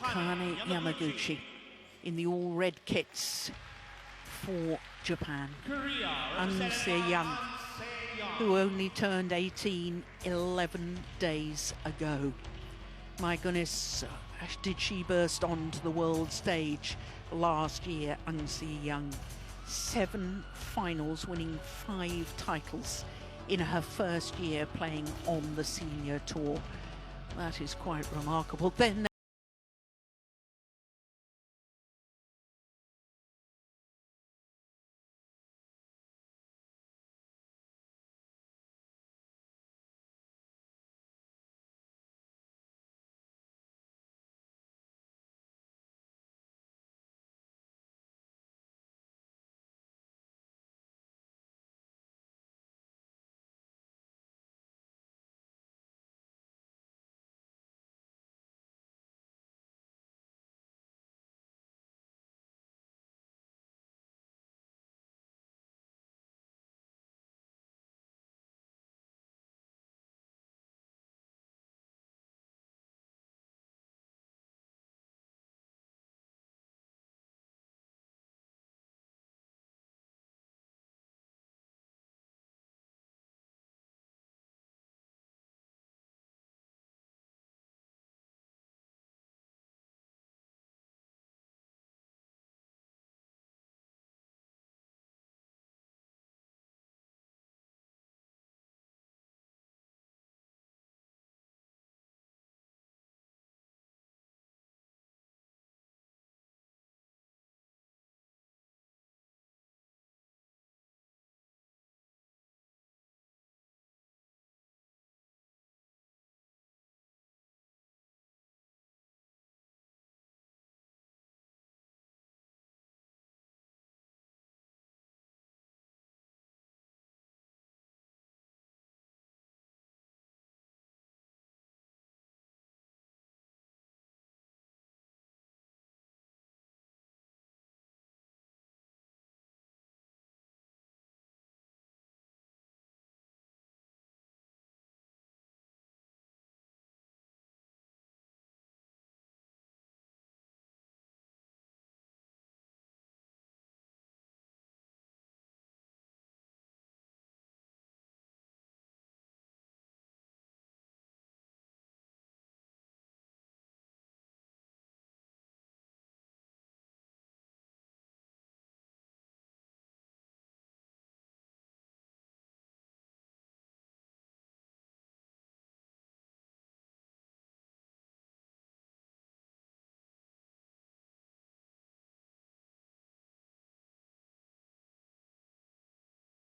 Akane Yamaguchi in the all-red kits for Japan. An Se-young, who only turned 18 11 days ago. My goodness, did she burst onto the world stage last year, An Se-young. 7 finals, winning 5 titles in her first year playing on the senior tour. That is quite remarkable. Then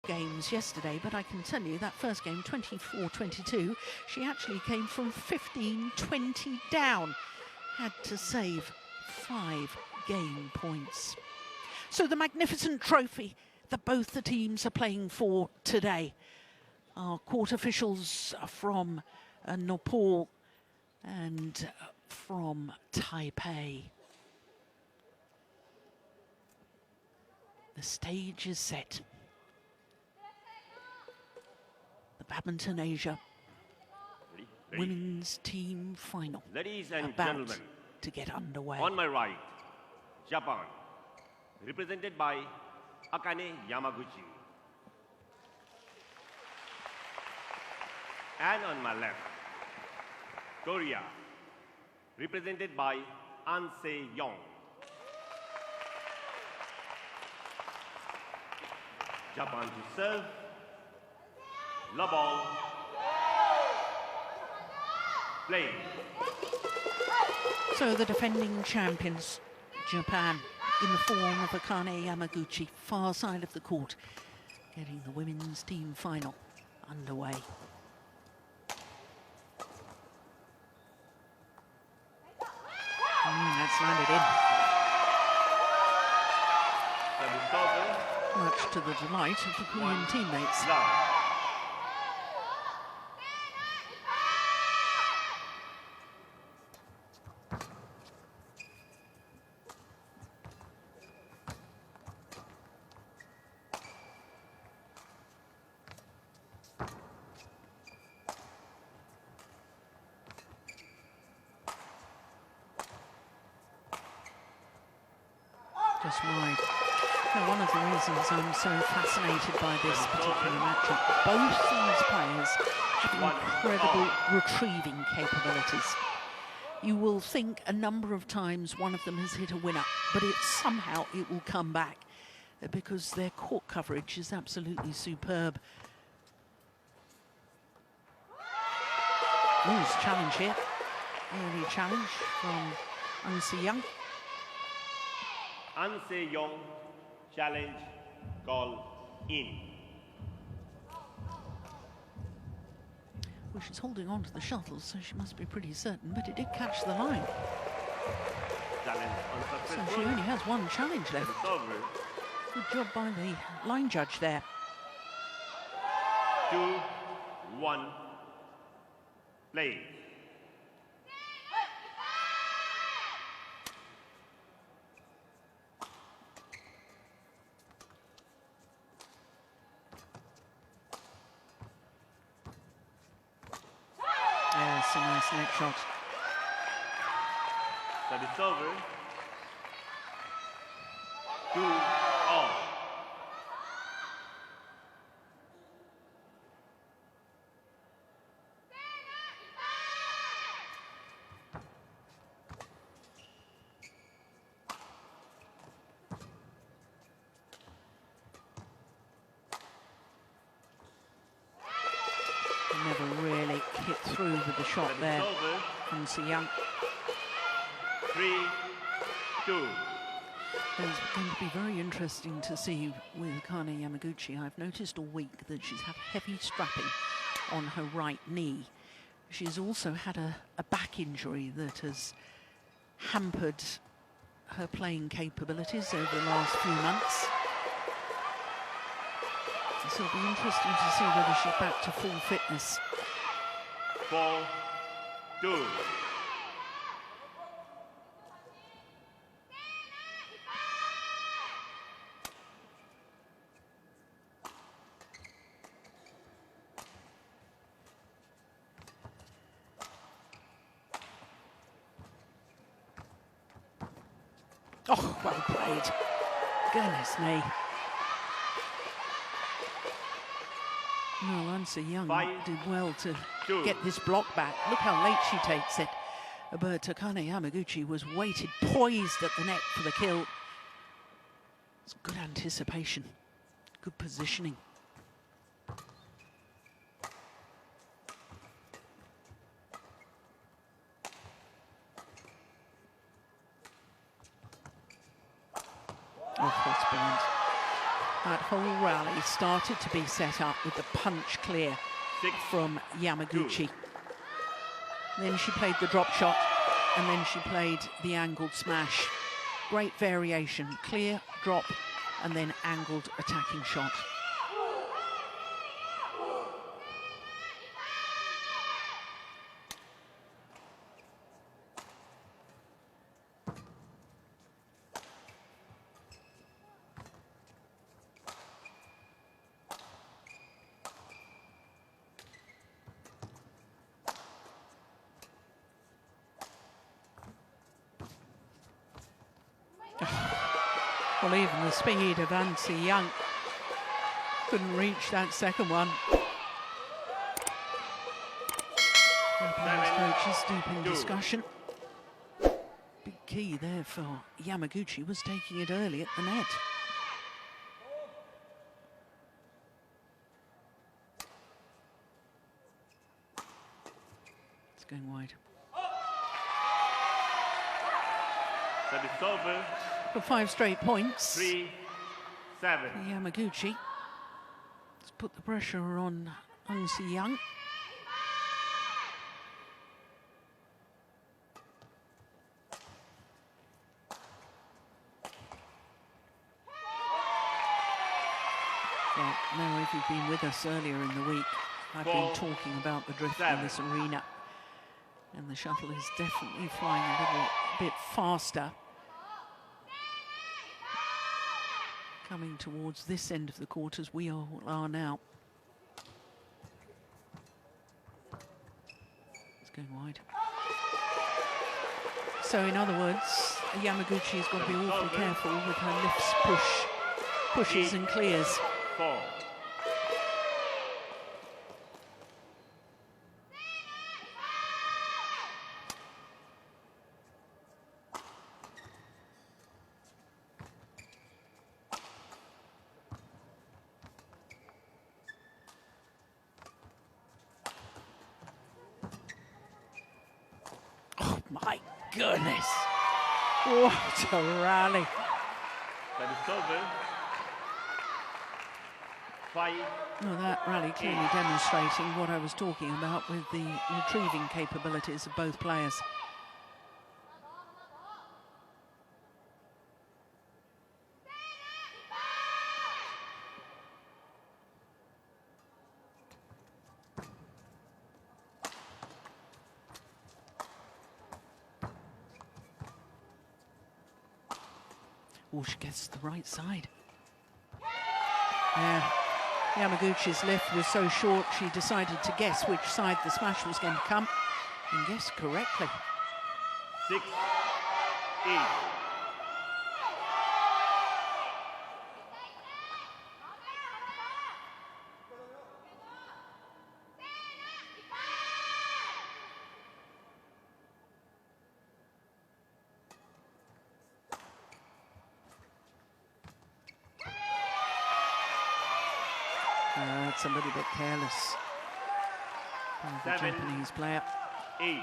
games yesterday, but I can tell you that first game, 24-22, she actually came from 15-20 down, had to save 5 game points. So the magnificent trophy that both the teams are playing for today. Our court officials from Nepal and from Taipei. The stage is set. Badminton Asia women's team final. Ladies and about gentlemen, to get underway. On my right, Japan, represented by Akane Yamaguchi. And on my left, Korea, represented by An Se-young. Japan to serve. Love ball. Play. So the defending champions, Japan, in the form of Akane Yamaguchi, far side of the court, getting the women's team final underway. That's landed in. Much to the delight of the Korean teammates. Just wide. Now, one of the reasons I'm so fascinated by this particular matchup, both these players have incredible retrieving capabilities. You will think a number of times one of them has hit a winner, but somehow it will come back because their court coverage is absolutely superb. Oh, there's a challenge here. Early challenge from An Se-young. An Se-young challenge call in. Well, she's holding on to the shuttle, so she must be pretty certain, but it did catch the line. So she only has one challenge left. Good job by the line judge there. 2-1, play. Yes, a nice net shot. Service over. 2-all. Never really hit through with the shot there from Se-young. 3-2. It's going to be very interesting to see with Kane Yamaguchi. I've noticed all week that she's had heavy strapping on her right knee. She's also had a back injury that has hampered her playing capabilities over the last few months. So it'll be interesting to see whether she's back to full fitness. 4-2. Oh, well played. Goodness me. Well, An Se-young did well to get this block back. Look how late she takes it. But Kane Yamaguchi was waited, poised at the net for the kill. It's good anticipation, good positioning. Oh, that's brilliant. That whole rally started to be set up with the punch clear from Yamaguchi. Then she played the drop shot, and then she played the angled smash. Great variation, clear, drop, and then angled attacking shot. Well, even the speed of An Se-young couldn't reach that second one. Japanese coaches deep in discussion. Big key there for Yamaguchi was taking it early at the net. It's going wide. Service over. For 5 straight points. 3-7. Yamaguchi. Let's put the pressure on An Se-young. Well, now if you've been with us earlier in the week, I've been talking about the drift in this arena. And the shuttle is definitely flying a little bit faster. Coming towards this end of the court as we are now. It's going wide. So in other words, Yamaguchi's got to be awfully careful with her lifts, pushes and clears. 4. Oh my goodness! What a rally! That is over. 5. Well, that rally clearly demonstrating what I was talking about with the retrieving capabilities of both players. Oh, she gets to the right side. Yeah. Yamaguchi's lift was so short, she decided to guess which side the smash was going to come, and guessed correctly. 6. 8. That's a little bit careless by the 7. Japanese player. 8.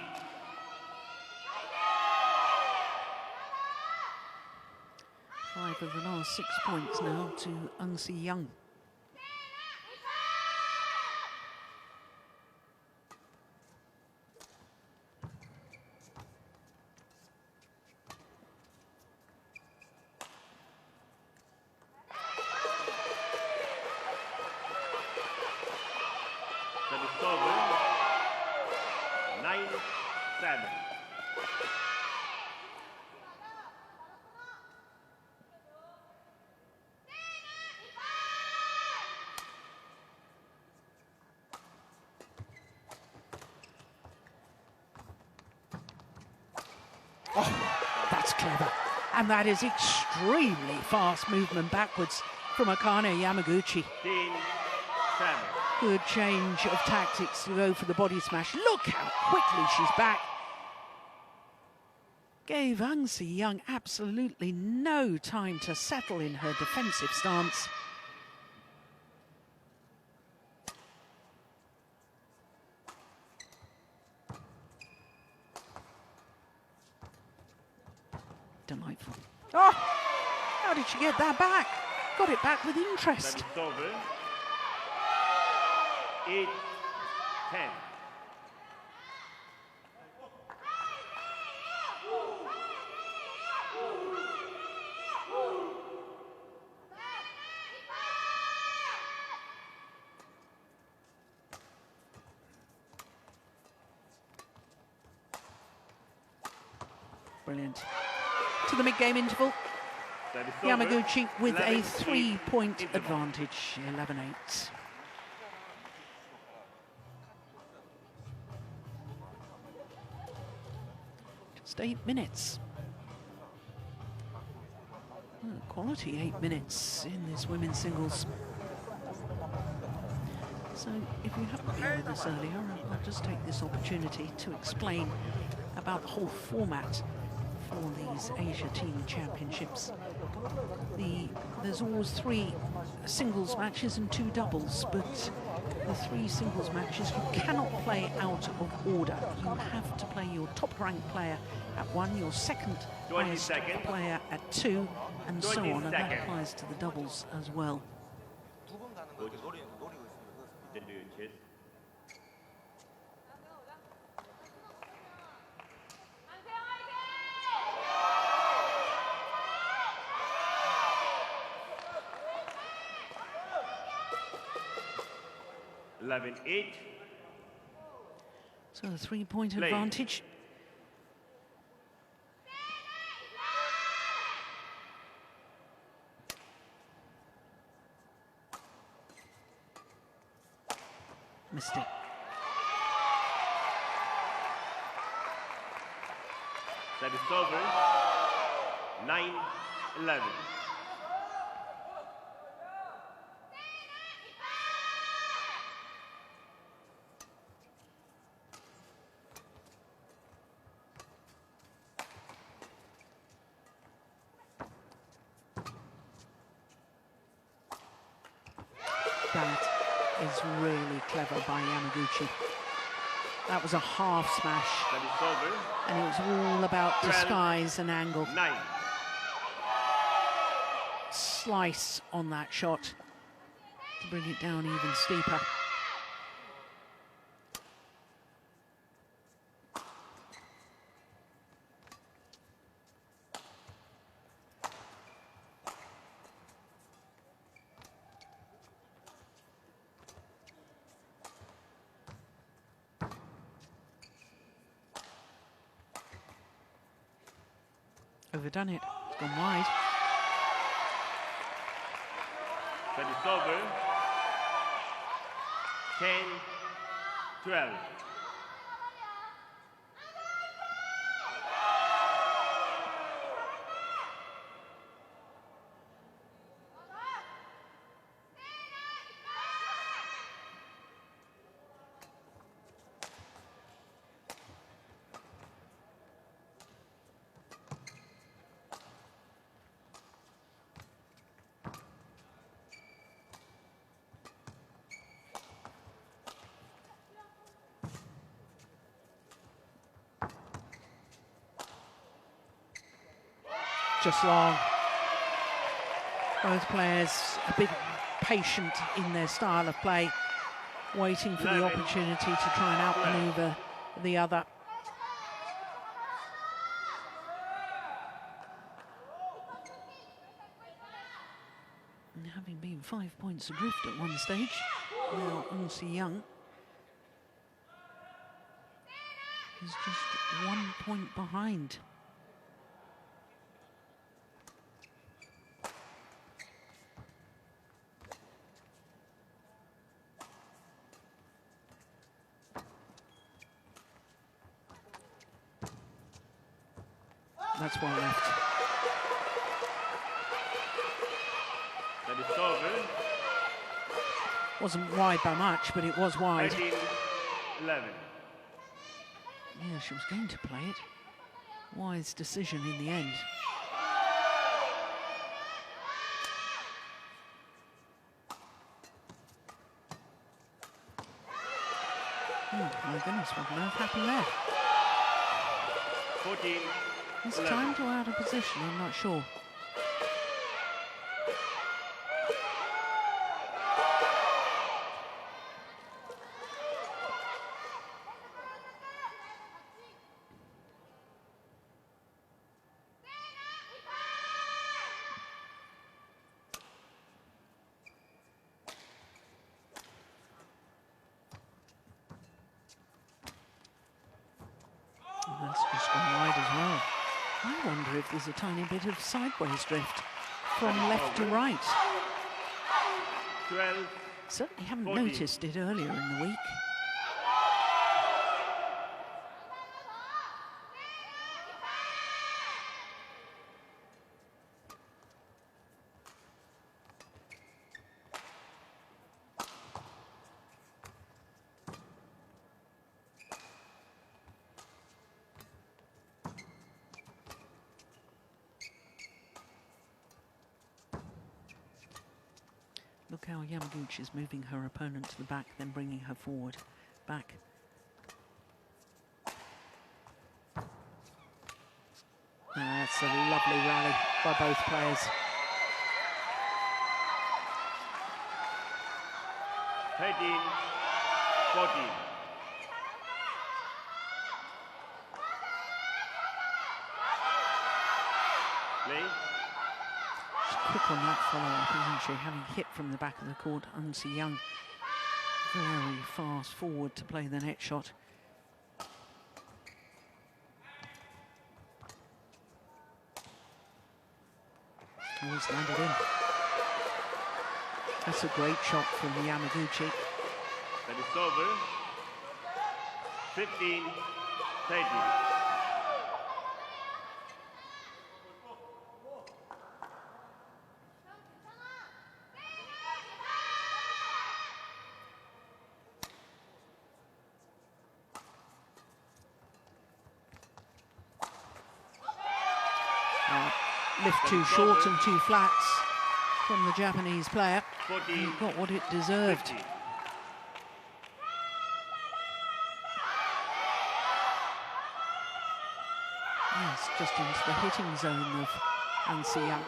5 of the last 6 points now to Eun-si Young. That is over. 9. 7. Oh, that's clever. And that is extremely fast movement backwards from Akane Yamaguchi. 10. 7. Good change of tactics to go for the body smash. Look how quickly she's back. Gave Eun-si Young absolutely no time to settle in her defensive stance. Delightful. Oh, how did she get that back? Got it back with interest. That is over. 8. 10. Brilliant. To the mid-game interval, That is over. Yamaguchi with a 11-8 3-point interval. advantage, 11-8. Just 8 minutes. Quality 8 minutes in this women's singles. So if you haven't been with us earlier, I'll just take this opportunity to explain about the whole format for these Asia Team Championships. There's always 3 singles matches and 2 doubles, but the 3 singles matches you cannot play out of order. You have to play your top ranked player at 1, your second 20 highest seconds. player at 2, and so 20 on, and that seconds. applies to the doubles as well. Then do your chest. Eleven, 8. So a 3-point Play. advantage. Missed it. That is over. 9-11. That is really clever by Yamaguchi. That was a half smash, and it was all about disguise and angle. 9. Slice on that shot to bring it down even steeper. Overdone it. It's gone wide. That is over. 10-12. Just long. Both players a bit patient in their style of play, waiting for the opportunity to try and outmaneuver the other. And having been 5 points adrift at one stage, now Young is just 1 point behind. That's well left. That is over. Wasn't wide by much, but it was wide. 13-11. Yeah, she was going to play it. Wise decision in the end. My goodness, what on earth happened there? 14. It's time to out of position, I'm not sure. That's just gone wide as well. I wonder if there's a tiny bit of sideways drift from left to right. 12. Certainly haven't 14. noticed it earlier in the week. Look how Yamaguchi is moving her opponent to the back, then bringing her forward. Back. That's a lovely rally by both players. Thirteen, 14. Play. Quick on that follow-up, isn't she? Having hit from the back of the court, Young very fast forward to play the net shot. Always landed in. That's a great shot from Yamaguchi. That is over. 15, 13. lift too short and too flats from the Japanese player. He got what it deserved. Yes, just into the hitting zone of An Se-young.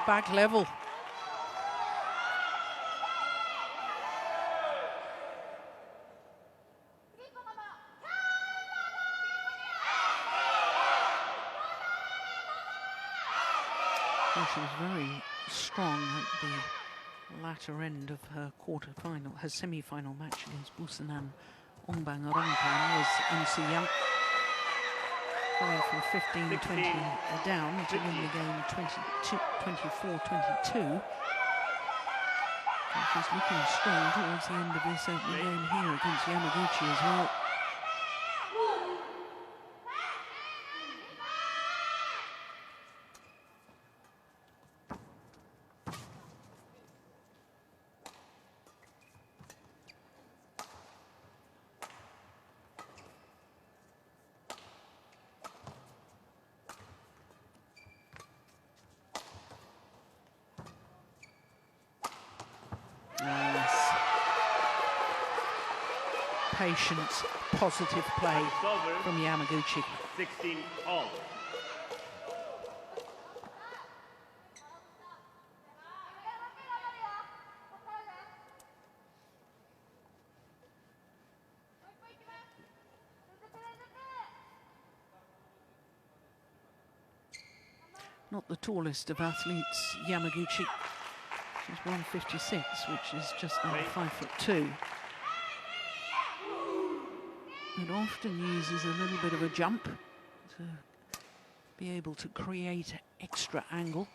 Back level. Well, she was very strong at the latter end of her quarter-final, her semi-final match against Busanan Ongbang-Rangpan was An Se-young. Going from 15-20 down to win the game 24-22. And she's looking strong towards the end of this opening game here against Yamaguchi as well. Patient, positive play from Yamaguchi. 16 all. Not the tallest of athletes, Yamaguchi. She's 156, which is just under 5'2". It often uses a little bit of a jump to be able to create extra angle.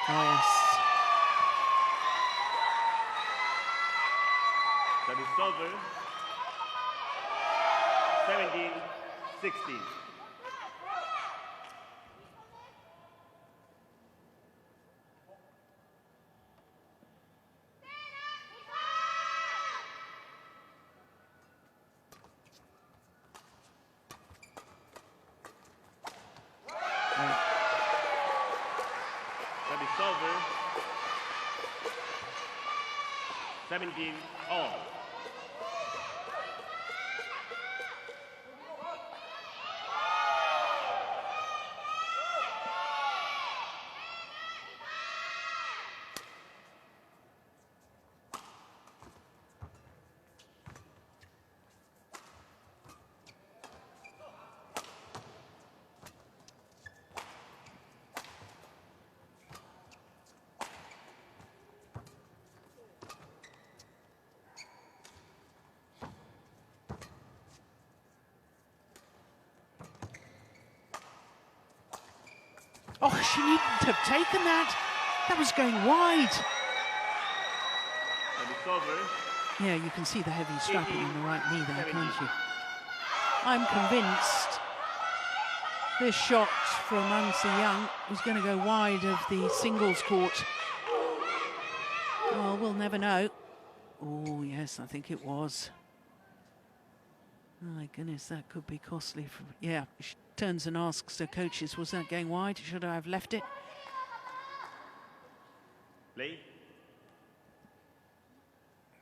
Oh, yes. That is over. 17-16. That is over. 17 all. Oh, she needn't have taken that. That was going wide. Yeah, you can see the heavy strapping on the right knee there, can't you? I'm convinced this shot from An Se-young was going to go wide of the singles court. Well, we'll never know. Oh, yes, I think it was. My goodness, that could be costly. Yeah, she turns and asks her coaches, was that going wide? Should I have left it? Play.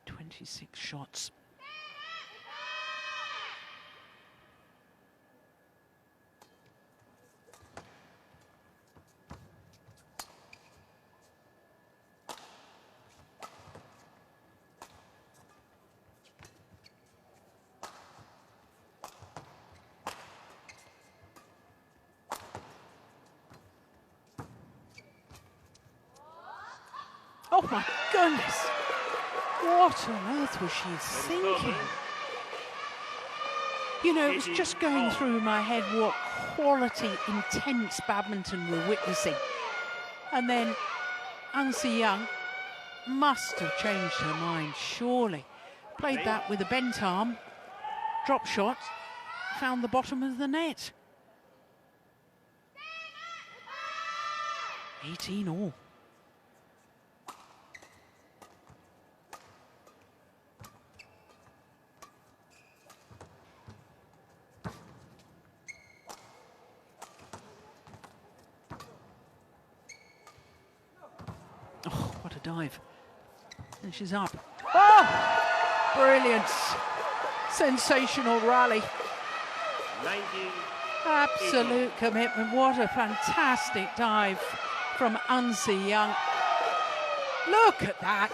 26 shots. Oh my goodness! What on earth was she thinking? You know, it was just going through my head what quality, intense badminton we're witnessing. And then An Se-young must have changed her mind, surely. Played that with a bent arm, drop shot, found the bottom of the net. 18 all. Oh, what a dive. And she's up. Oh, brilliant. Sensational rally. 19, Absolute 18. commitment. What a fantastic dive from Young. Look at that.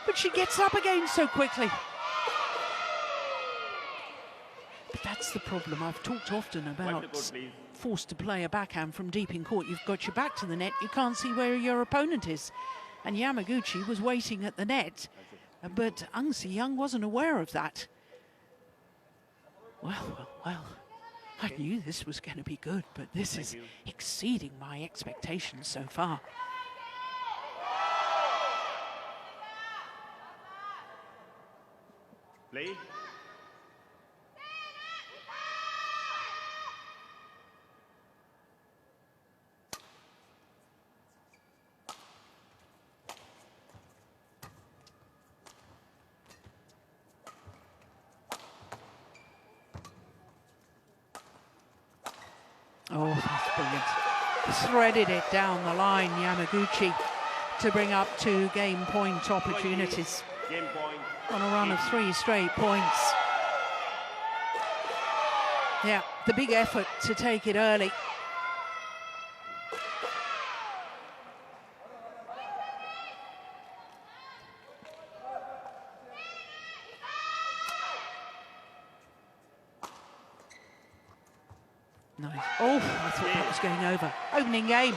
But she gets up again so quickly. But that's the problem. I've talked often about forced to play a backhand from deep in court. You've got your back to the net. You can't see where your opponent is. And Yamaguchi was waiting at the net. But Young wasn't aware of that. Well. I knew this was going to be good, but this is exceeding my expectations so far. Play. Oh, that's brilliant. Threaded it down the line, Yamaguchi, to bring up 2 game point opportunities. Game point. On a run of 3 straight points. Yeah, the big effort to take it early. Nice. Oh, I thought that was going over. Opening game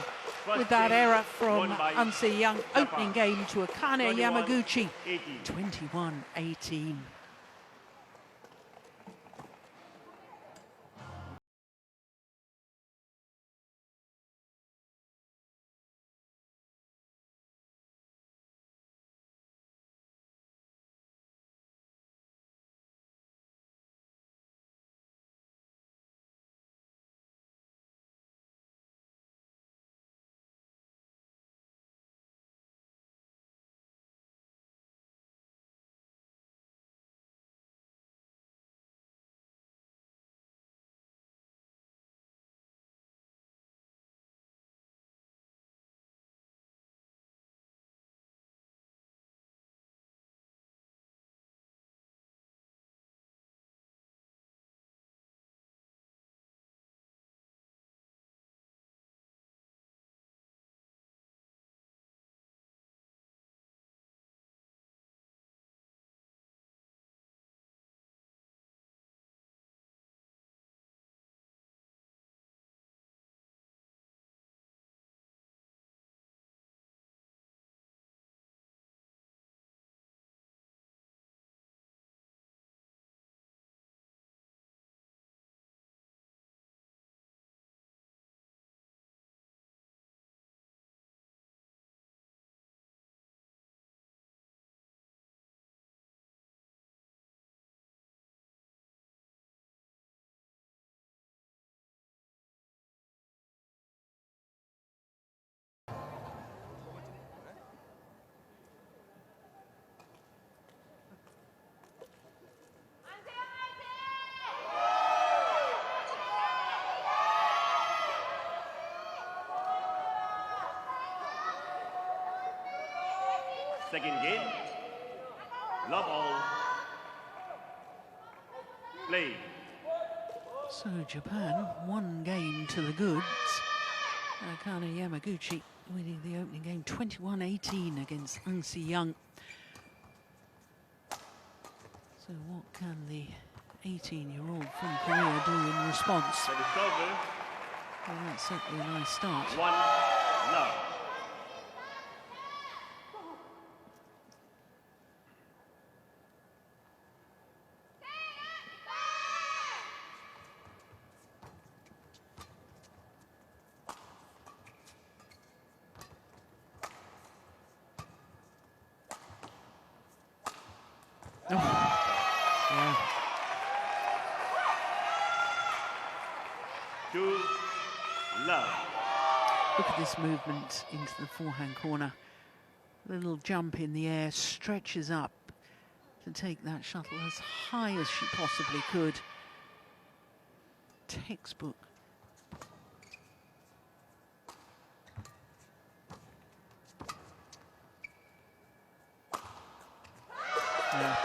with that error from Young. Opening game to Akane Yamaguchi. 21-18. Second game. Love all. Play. So Japan, 1 game to the goods. Akane Yamaguchi winning the opening game 21-18 against Young. So what can the 18-year-old from Korea do in response? Well, that's certainly a nice start. 1 love. love. Look at this movement into the forehand corner. A little jump in the air, stretches up to take that shuttle as high as she possibly could. Textbook. Yeah.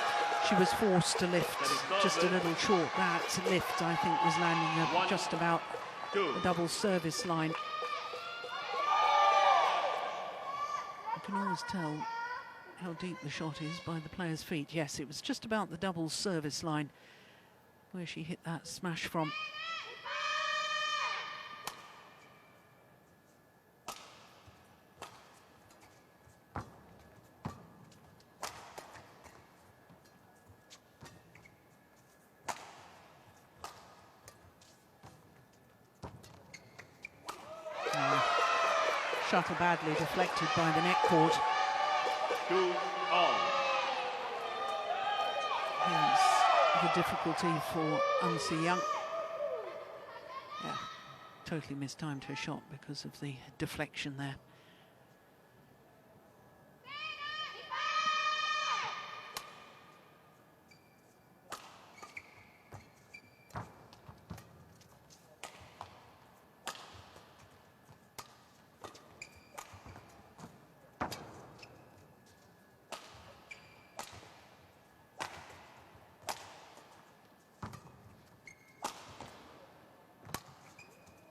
She was forced to lift just a little short. That lift, I think, was landing her just about the double service line. You can always tell how deep the shot is by the player's feet. Yes, it was just about the double service line where she hit that smash from. Shuttle badly deflected by the net cord. 2-all. Hence the difficulty for Young. Yeah, totally mistimed her shot because of the deflection there.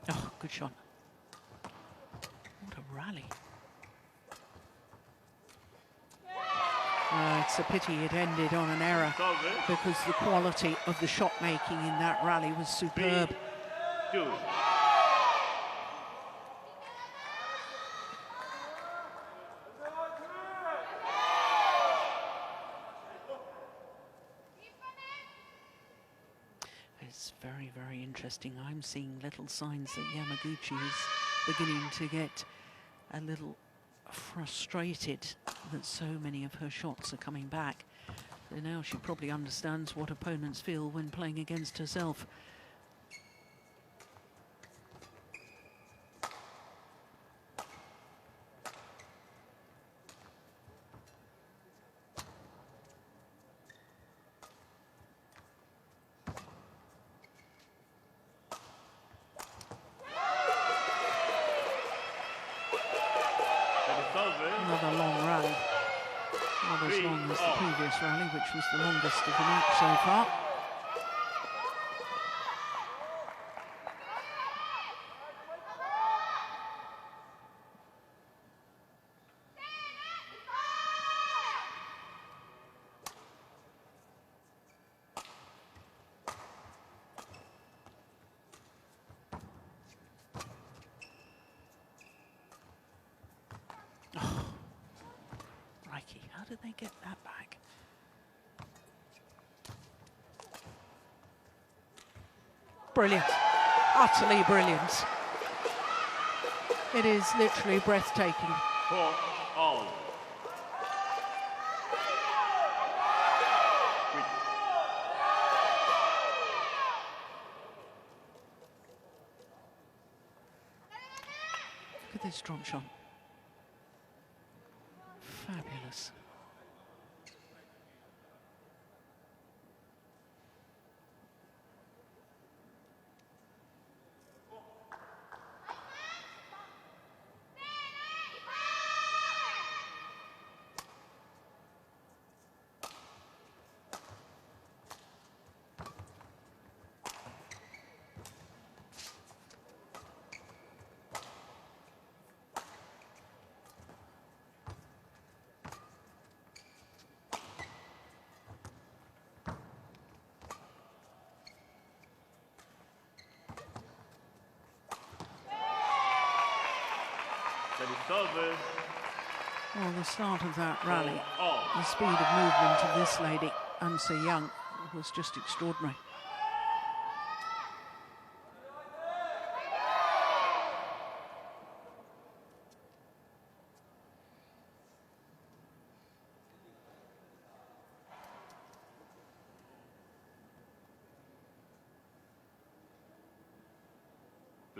Oh, good shot. What a rally. It's a pity it ended on an error because the quality of the shot making in that rally was superb. 2. It's very, very interesting. I'm seeing little signs that Yamaguchi is beginning to get a little frustrated that so many of her shots are coming back. So now she probably understands what opponents feel when playing against herself. Another long rally, not as long as the previous rally, which was the longest of the night so far. How did they get that back? Brilliant, utterly brilliant. It is literally breathtaking. 4-all. Look at this drop shot. Fabulous. Well, the start of that rally, the speed of movement of this lady, Young, was just extraordinary.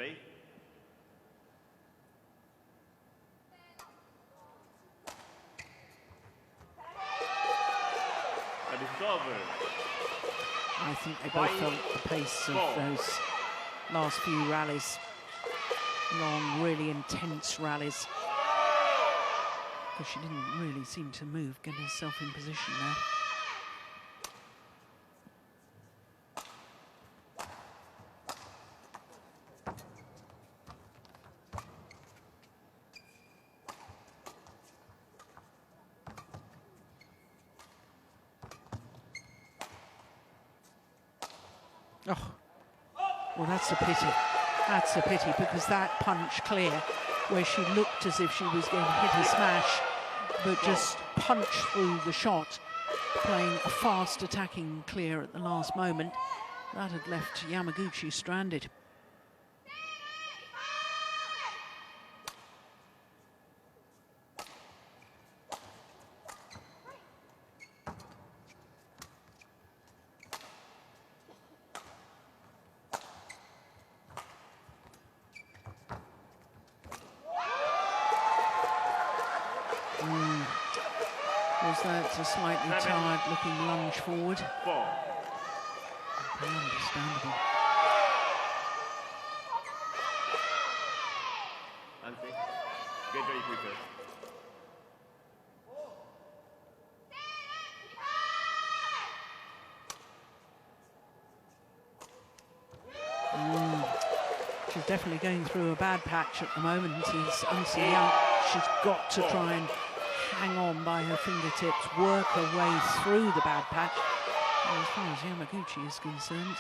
play. And it's over. I think they both felt the pace of those last few rallies. Long, really intense rallies. Because she didn't really seem to move, get herself in position there. Oh, well, that's a pity. That's a pity, because that punch clear, where she looked as if she was going to hit a smash, but just punched through the shot, playing a fast attacking clear at the last moment, that had left Yamaguchi stranded. Was that a slightly tired-looking lunge forward? Very understandable. Get very quicker. She's definitely going through a bad patch at the moment. Is Young. She's got to try and hang on by her fingertips, work her way through the bad patch. And as far as Yamaguchi is concerned,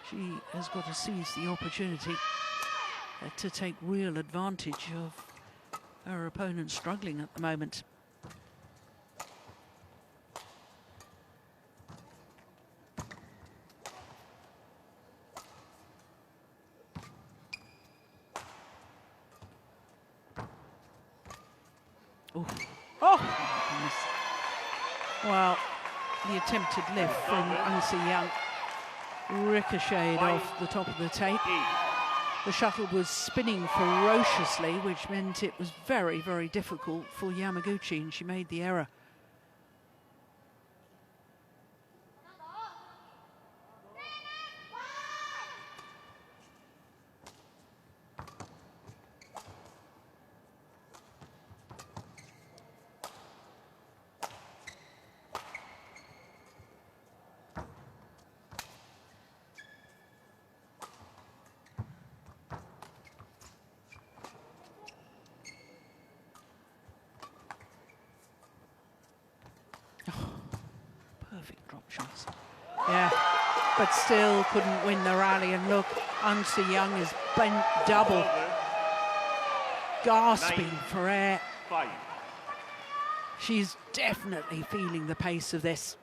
she has got to seize the opportunity to take real advantage of her opponent struggling at the moment. Ooh. Oh, goodness. Well, the attempted lift from Young ricocheted off the top of the tape. The shuttle was spinning ferociously, which meant it was very, very difficult for Yamaguchi, and she made the error. Perfect drop shots. Yeah, but still couldn't win the rally. And look, Young is bent double, gasping for air. She's definitely feeling the pace of this.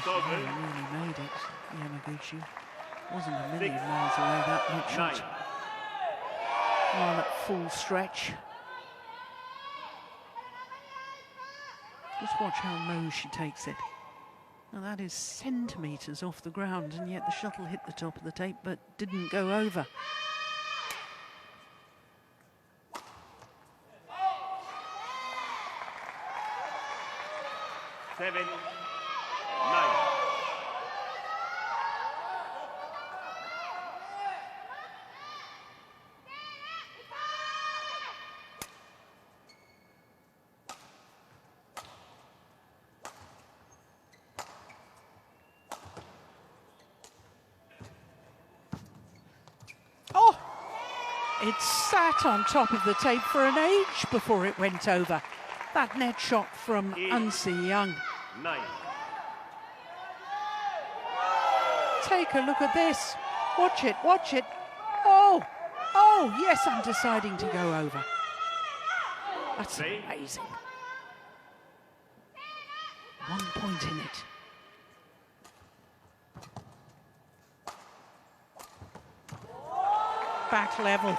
She really made it, Yamaguchi. Wasn't a million miles away, that mid shot. While at full stretch. Just watch how low she takes it. Now that is centimetres off the ground, and yet the shuttle hit the top of the tape but didn't go over. Seven. Oh, it sat on top of the tape for an age before it went over. That net shot from Young. 9. Take a look at this. Watch it, watch it. Oh, oh, yes, I'm deciding to go over. That's amazing. 1 point in it. Back level.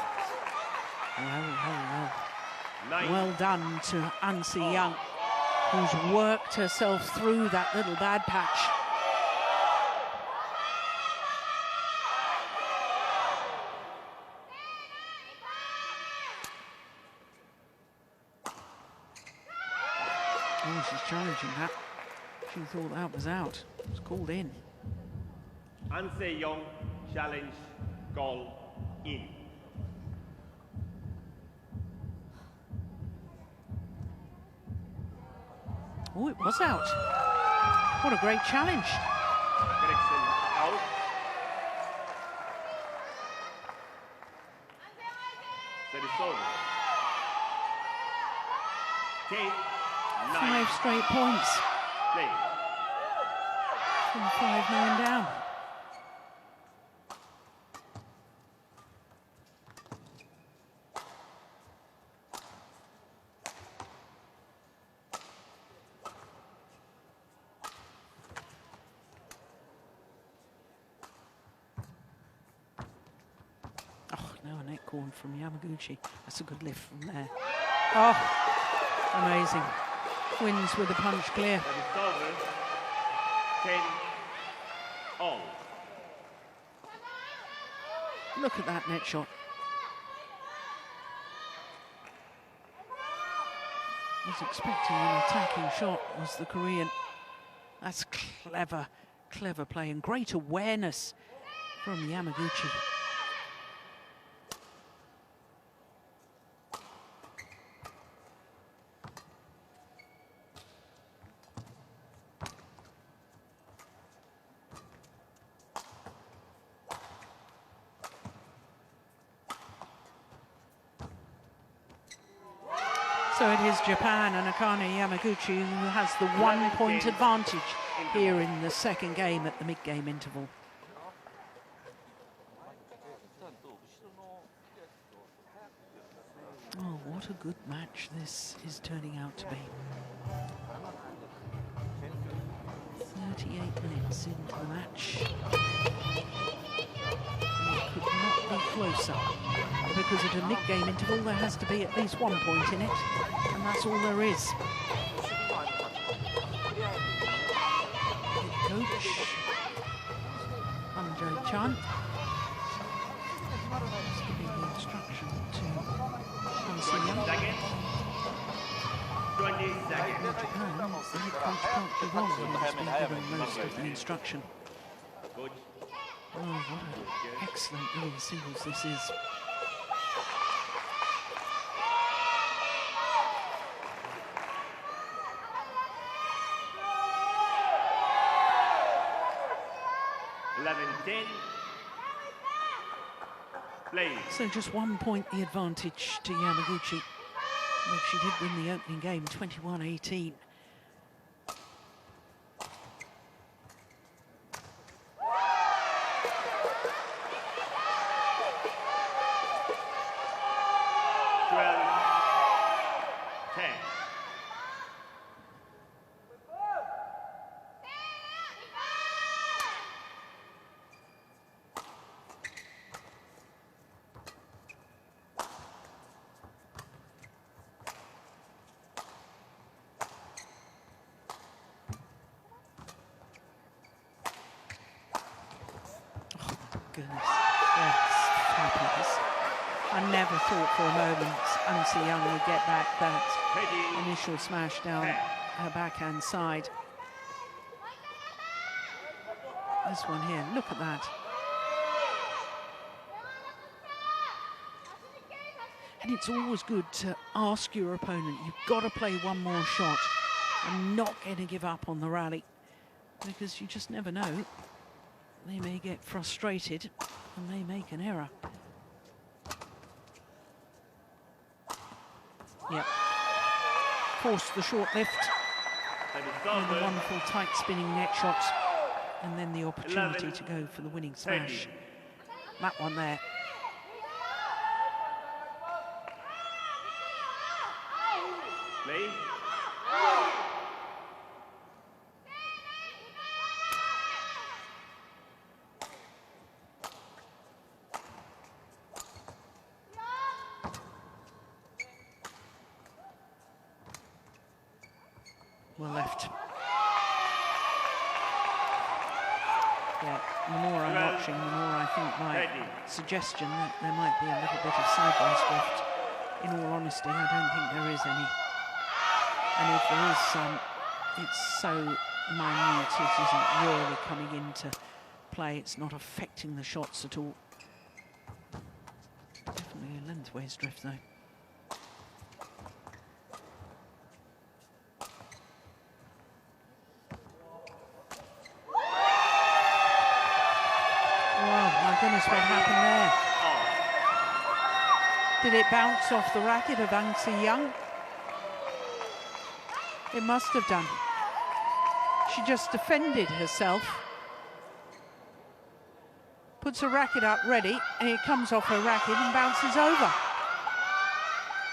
Well done to An Se-young, who's worked herself through that little bad patch. Oh, she's challenging that. She thought that was out. It was called in. An Se-young challenge call in. Oh, it was out. What a great challenge. Correction out. That is over. 5 straight points. Play. From 5-9 down. Corn from Yamaguchi. That's a good lift from there. Oh, amazing. Wins with a punch clear. That is over. 10 all. Look at that net shot. Was expecting an attacking shot, was the Korean. That's clever, clever play and great awareness from Yamaguchi. So it is Japan and Akane Yamaguchi who has the 1 point advantage here in the second game at the mid-game interval. Oh, what a good match this is turning out to be. 38 minutes into the match. And it could not be closer. Because at a mid-game interval there has to be at least 1 point in it, and that's all there is. Head coach Chan is giving the instruction to An Se-young. 20 In seconds. Japan, the head coach can't be wrong when he's been given most of the instruction. Coach. Oh, what an excellent little singles this is. So just 1 point the advantage to Yamaguchi. Well, she did win the opening game 21-18. Goodness, that's fabulous. I never thought for a moment An Se-young would get back that initial smash down her backhand side. This one here, look at that. And it's always good to ask your opponent, you've got to play one more shot. I'm not going to give up on the rally, because you just never know. They may get frustrated and they make an error. Yeah. Forced the short lift. And the wonderful tight spinning net shot and then the opportunity to go for the winning smash. That one there. Play. Well left. Yeah, the more I'm watching, the more I think my suggestion that there might be a little bit of sideways drift. In all honesty, I don't think there is any. And if there is some, it's so minute, it isn't really coming into play. It's not affecting the shots at all. Definitely a lengthways drift, though. Goodness, what happened there? Did it bounce off the racket of Ang Se-young? It must have done. She just defended herself. Puts her racket up ready, and it comes off her racket and bounces over.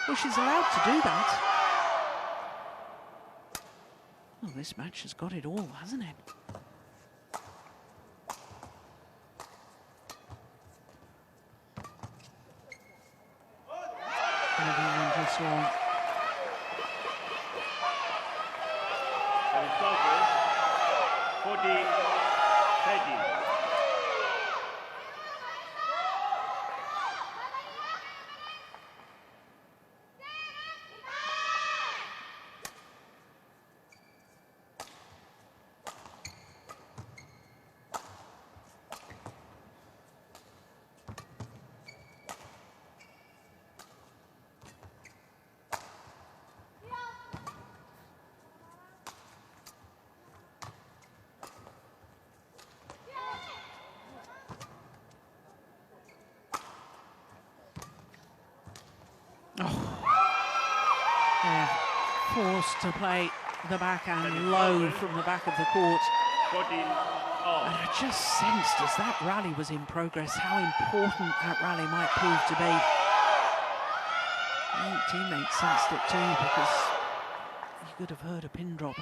Well, she's allowed to do that. Well, this match has got it all, hasn't it? Wrong. That is 40-30. Forced to play the backhand low from the back of the court. 14 all. And I just sensed as that rally was in progress how important that rally might prove to be. I think teammates sensed it too, because you could have heard a pin drop.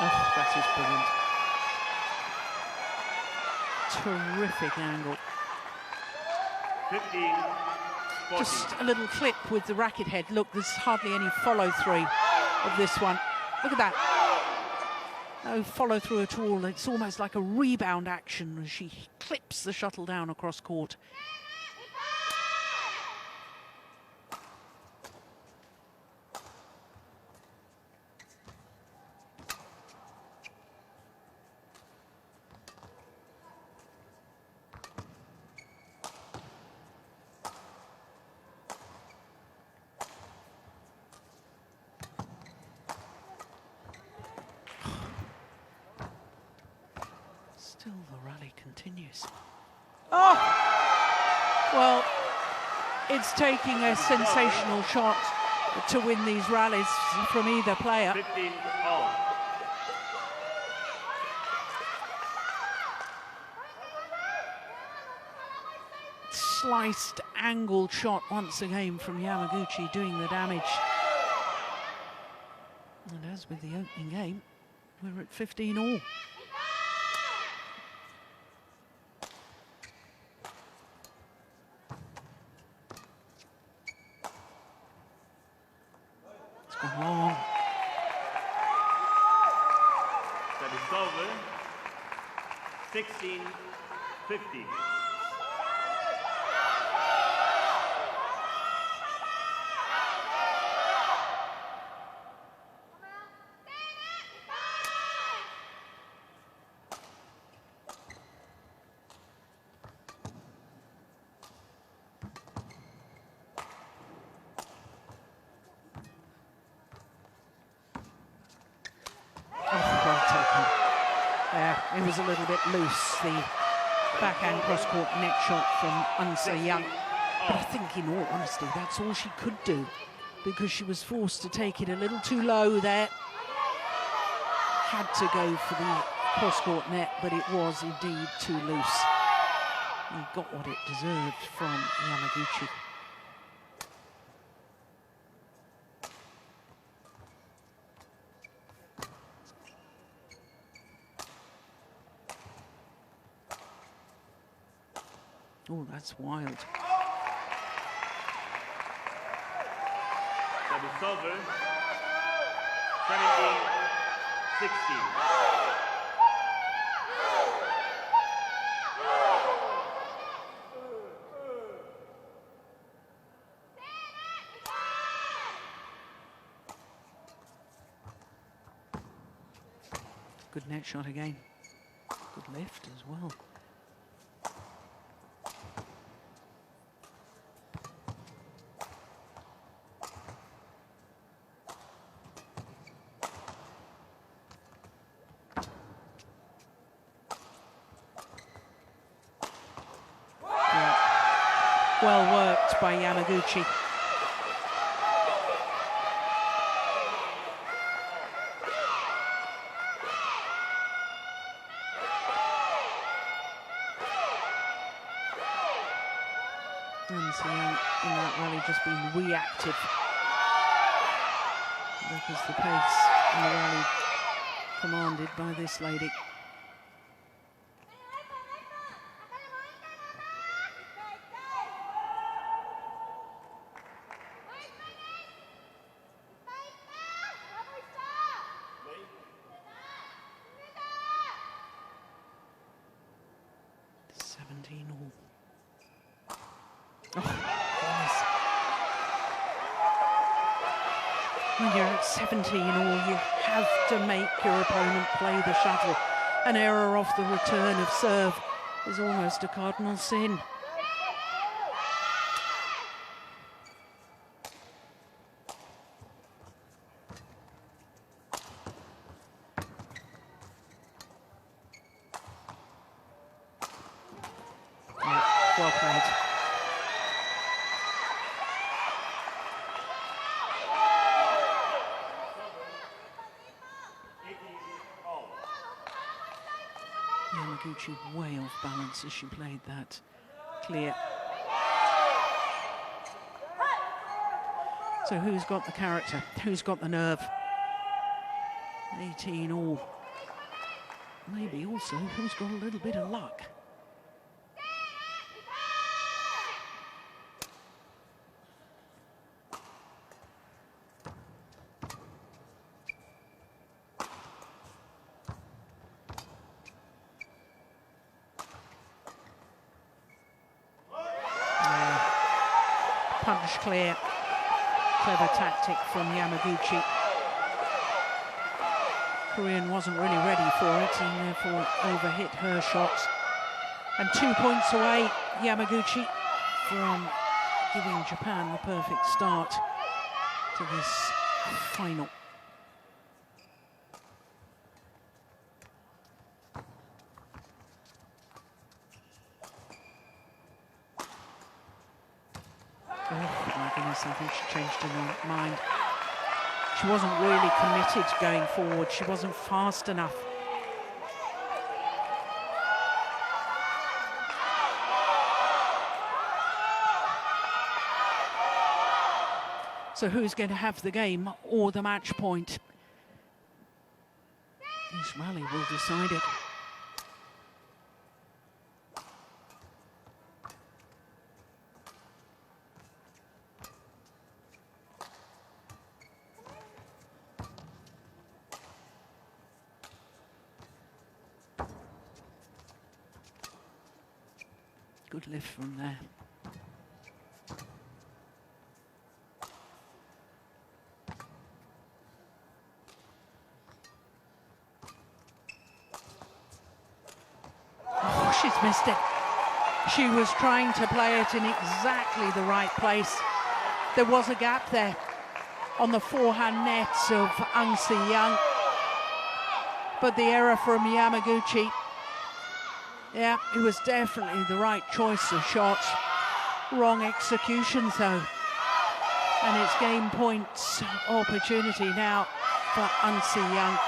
Oh, that is brilliant. Terrific angle. 15-14. Just a little clip with the racket head. Look, there's hardly any follow through of this one. Look at that. No follow through at all. It's almost like a rebound action as she clips the shuttle down across court. Still the rally continues. Oh! Well, it's taking a sensational shot to win these rallies from either player. 15 all. Sliced, angled shot once again from Yamaguchi, doing the damage. And as with the opening game, we're at 15 all. It's gone long. That is over. 16-15. It was a little bit loose, the backhand cross-court net shot from An Se-young. But I think, in all honesty, that's all she could do, because she was forced to take it a little too low there. Had to go for the cross-court net, but it was indeed too loose. And got what it deserved from Yamaguchi. Oh, that's wild. Service over. 17-16. Good net shot again. Good lift as well. Well worked by Yamaguchi. And so in that rally just being reactive, because the pace in the rally commanded by this lady. When you're at 17 all, you have to make your opponent play the shuttle. An error off the return of serve is almost a cardinal sin. Well played. Yamaguchi way off balance as she played that clear. So who's got the character? Who's got the nerve? 18 all. Maybe also who's got a little bit of luck? Punch clear, clever tactic from Yamaguchi. Korean wasn't really ready for it and therefore overhit her shots. And 2 points away, Yamaguchi, from giving Japan the perfect start to this final. Oh my goodness, I think she changed her mind. She wasn't really committed going forward. She wasn't fast enough. So who's going to have the game or the match point? This rally will decide it. Good lift from there. Oh, she's missed it. She was trying to play it in exactly the right place. There was a gap there on the forehand net of An Se-young, but the error from Yamaguchi Yeah, it was definitely the right choice of shot. Wrong execution though. And it's game points opportunity now for An Se-young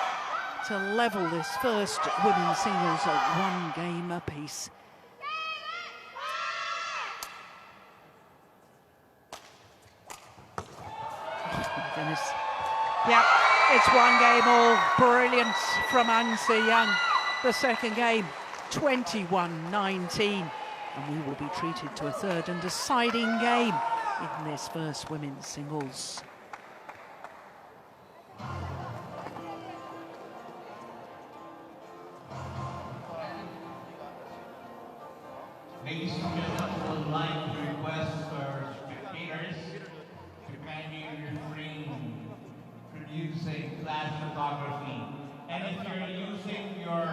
to level this first women's singles at 1 game apiece. Oh my goodness. Yeah, it's 1 game all. Brilliant from An Se-young. The second game, 21-19. And we will be treated to a third and deciding game in this first women's singles. Ladies and gentlemen, I would like to request for spectators to kindly refrain from using flash photography. And if you're using your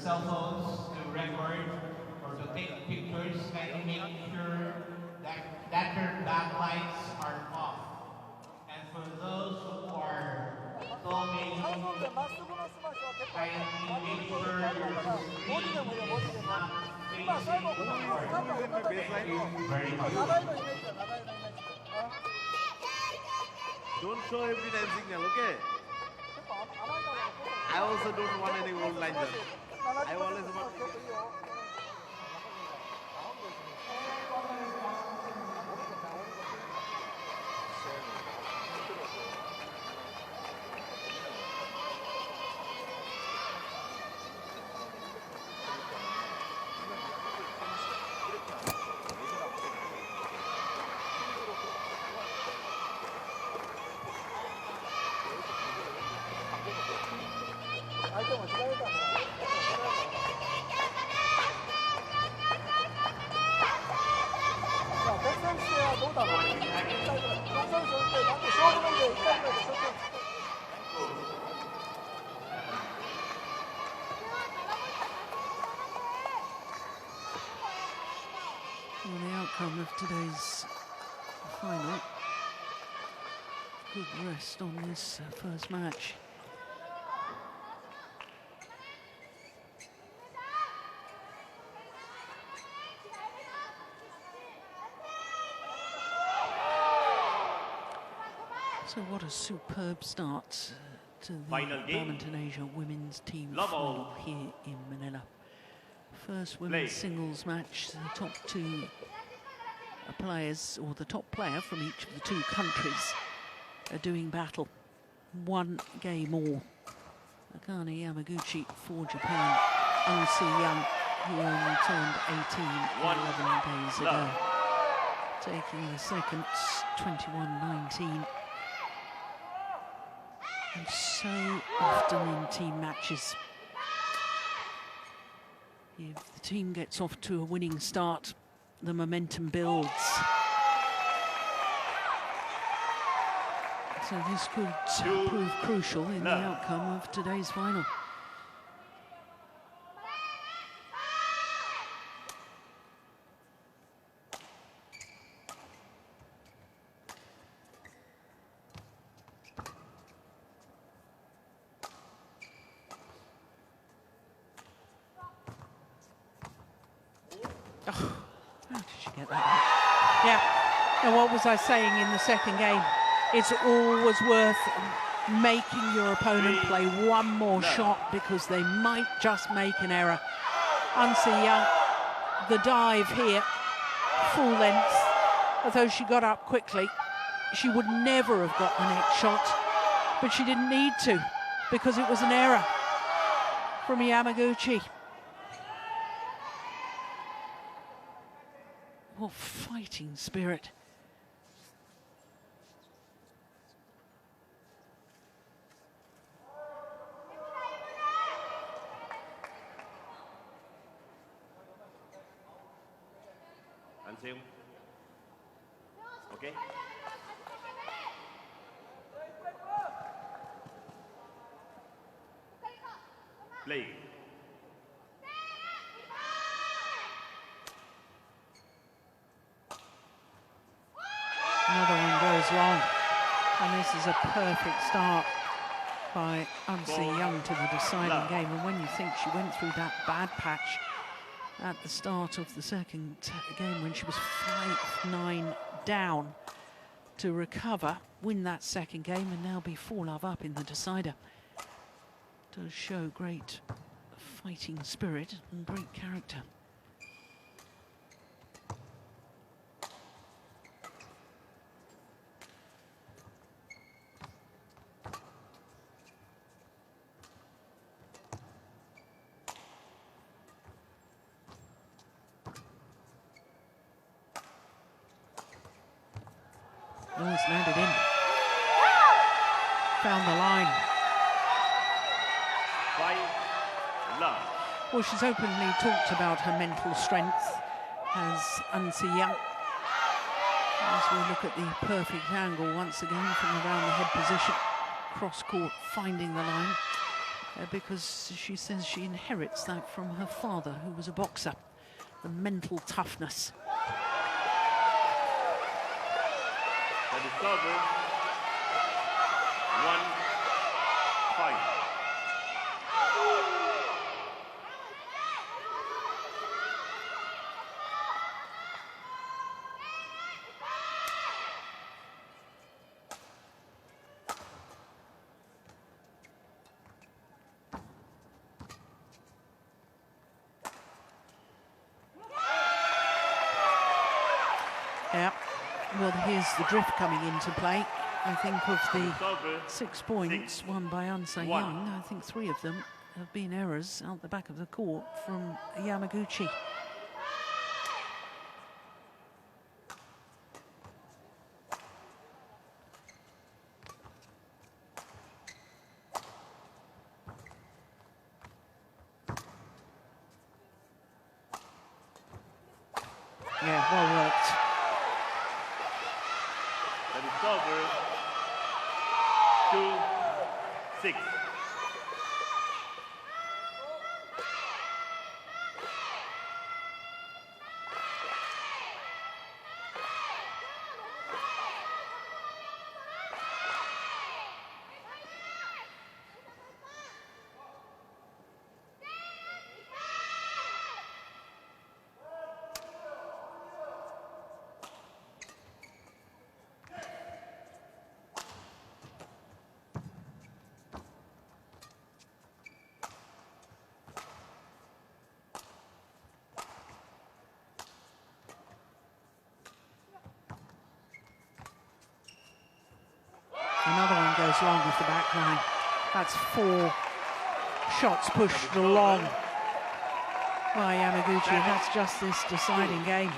cell phones to record or to take pictures, kindly make sure that your backlights are off. And for those who are filming, kindly make sure your screen is not facing forward. Thank you very much. Don't show every time signal, okay? I also don't want any old lines. I always want to... Well, the outcome of today's final. Good rest on this first match. So what a superb start to the Badminton Asia Women's Team final here in Manila. First women's singles match, the top 2 players, or the top player from each of the 2 countries, are doing battle. 1 game all. Akane Yamaguchi for Japan. An Se-young, who only turned 18 11 days ago, taking the second, 21-19. And so often in team matches, if the team gets off to a winning start, the momentum builds. So this could prove crucial in the outcome of today's final. Oh, how did she get that out? Yeah, and what was I saying in the second game? It's always worth making your opponent play 1 more shot, because they might just make an error. An Se-young, the dive here, full length, although she got up quickly, she would never have got the next shot, but she didn't need to, because it was an error from Yamaguchi. What fighting spirit. An Se-young. Okay. Play. Another one goes long, and this is a perfect start by Se Young to the deciding game. And when you think she went through that bad patch at the start of the second game when she was 5-9 down, to recover, win that second game and now be 4-love up in the decider, does show great fighting spirit and great character. Oh, it's landed in. Found the line. 5-love. Well, she's openly talked about her mental strength as Se Young. As we look at the perfect angle once again from around the head position, cross-court finding the line, because she says she inherits that from her father, who was a boxer, the mental toughness. That is server. 1-5. Yeah, well, here's the drift coming into play. I think of the 6 points won by Se Young, I think 3 of them have been errors out the back of the court from Yamaguchi. Yeah, well worked. That is server. 2-6. Another one goes long with the back line. That's 4 shots pushed along by Yamaguchi. That's just this deciding game.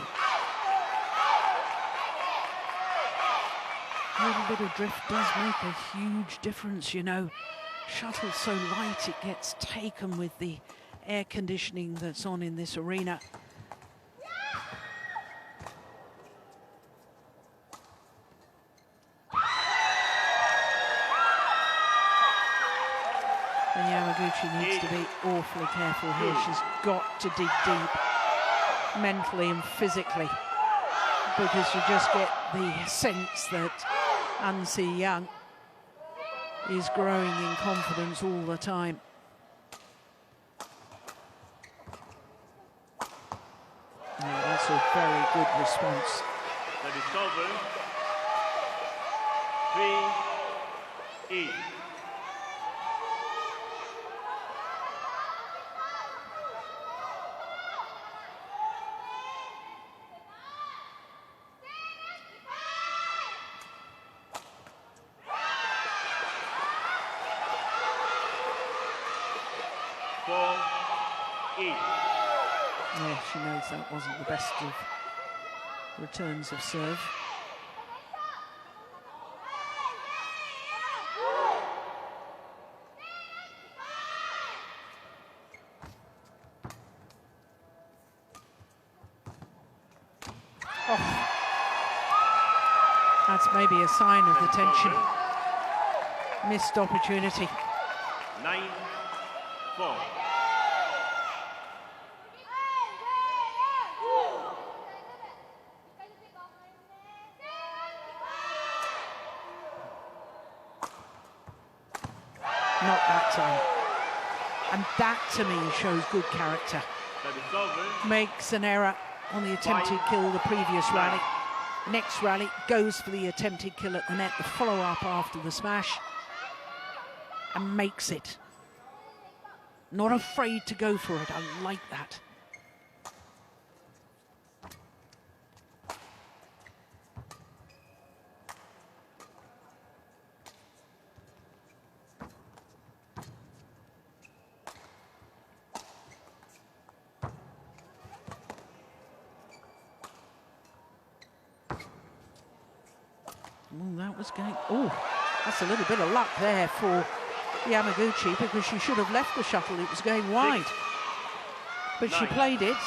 A little bit of drift does make a huge difference, you know. Shuttle's so light it gets taken with the air conditioning that's on in this arena. And Yamaguchi needs to be awfully careful here. She's got to dig deep, mentally and physically, because you just get the sense that Se Young is growing in confidence all the time. Yeah, that's a very good response. That is server. 3-8. Yeah, she knows that wasn't the best of returns of serve. Oh. That's maybe a sign of the tension. Missed opportunity. 9-4. Not that time. And that, to me, shows good character. Makes an error on the attempted kill the previous rally. Next rally, goes for the attempted kill at the net, the follow-up after the smash, and makes it. Not afraid to go for it. I like that. Oh, that was going... Oh, that's a little bit of luck there for Yamaguchi, because she should have left the shuttle. It was going wide. But she played it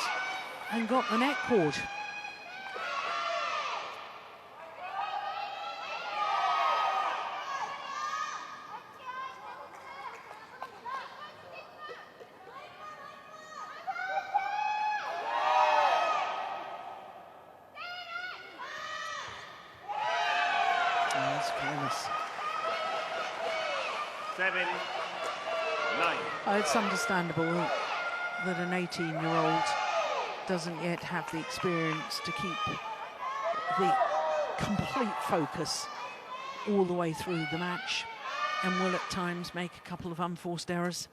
and got the net caught. That's careless. 7-9. It's understandable that an 18-year-old doesn't yet have the experience to keep the complete focus all the way through the match, and will at times make a couple of unforced errors.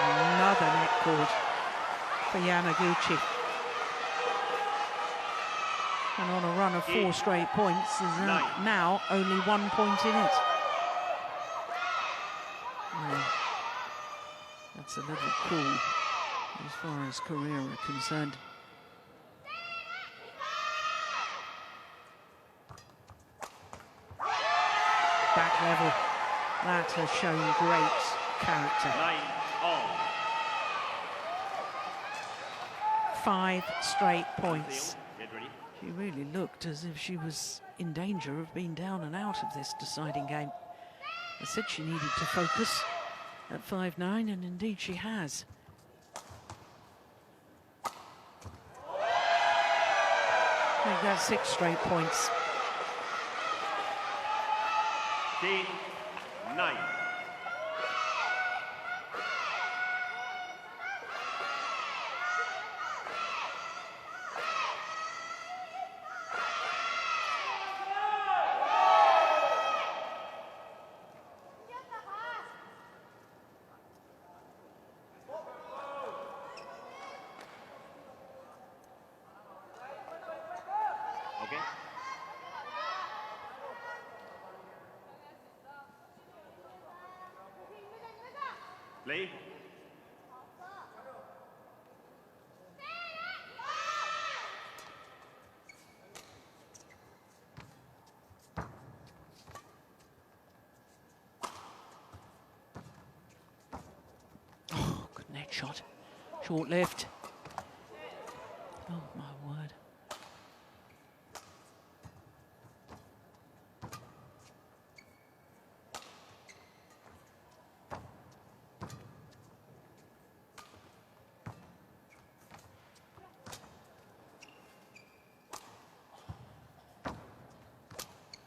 Another net cord for Yamaguchi. And on a run of 4 straight points, there's now only 1 point in it. That's a little cool as far as career are concerned. Back level, that has shown great character. 5 straight points. She really looked as if she was in danger of being down and out of this deciding game. I said she needed to focus at 5-9, and indeed she has. I think that's 6 straight points. 9. Okay. Play. Oh, good net shot. Short-lived. Oh, my word.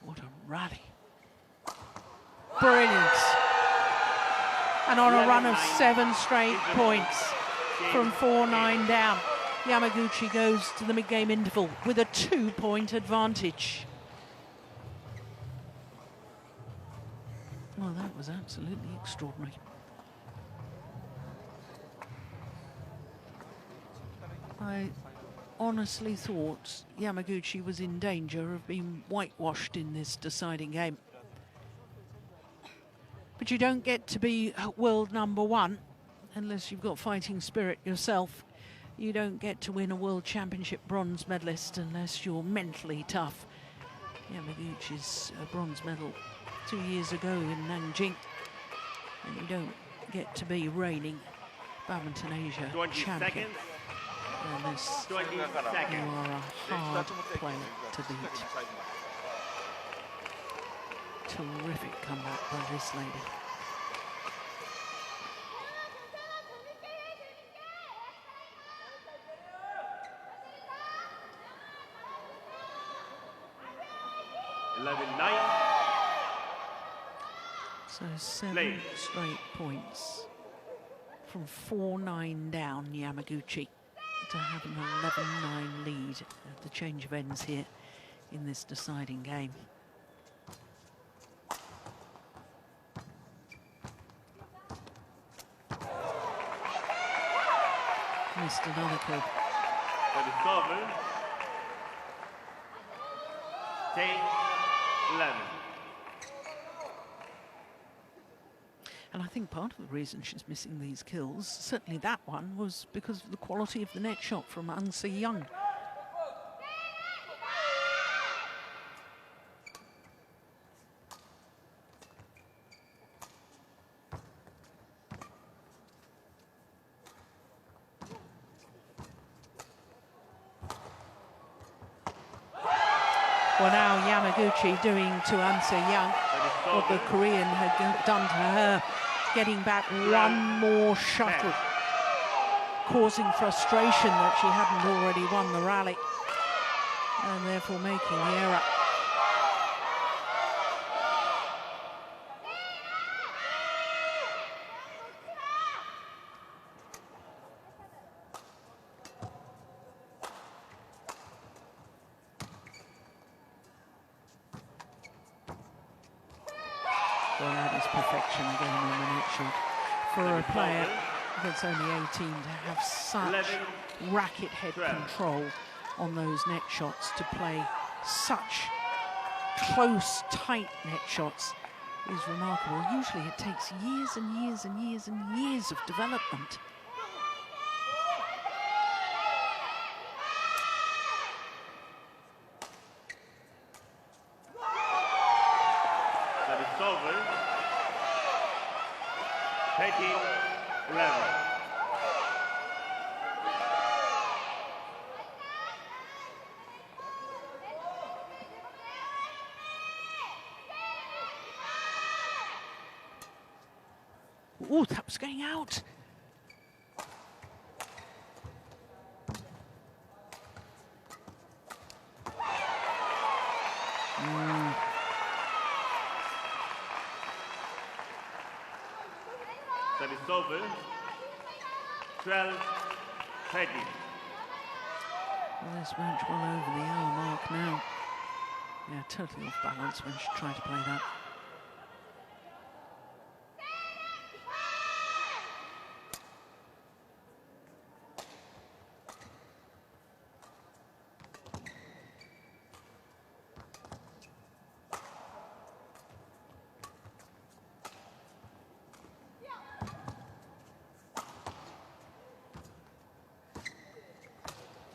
What a rally. Brilliant. And on a run of 7 straight points from 4-9 down, Yamaguchi goes to the mid-game interval with a 2-point advantage. Well, that was absolutely extraordinary. I honestly thought Yamaguchi was in danger of being whitewashed in this deciding game. But you don't get to be world #1 unless you've got fighting spirit yourself. You don't get to win a world championship bronze medalist unless you're mentally tough. Yamaguchi's bronze medal 2 years ago in Nanjing. And you don't get to be reigning Badminton Asia 20 champion. seconds. Unless 20 you seconds. are a hard player to beat. Terrific comeback by this lady. 11-9. So 7 straight points from 4-9 down, Yamaguchi, to have an 11-9 lead at the change of ends here in this deciding game. Missed another kill. For the server, 10-11. And I think part of the reason she's missing these kills, certainly that one, was because of the quality of the net shot from Young. Well, now Yamaguchi doing to Young what the Korean had done to her, getting back one more shuttle, causing frustration that she hadn't already won the rally, and therefore making the error. Well, that is perfection again on the net shot. For a player that's only 18 to have such racket head control on those net shots, to play such close, tight net shots is remarkable. Usually it takes years and years and years and years of development. That is over. 13-11. Oh, that was going out. That is over. 12-13. Well, this match well over the hour mark now. Yeah, totally off balance when she tried to play that.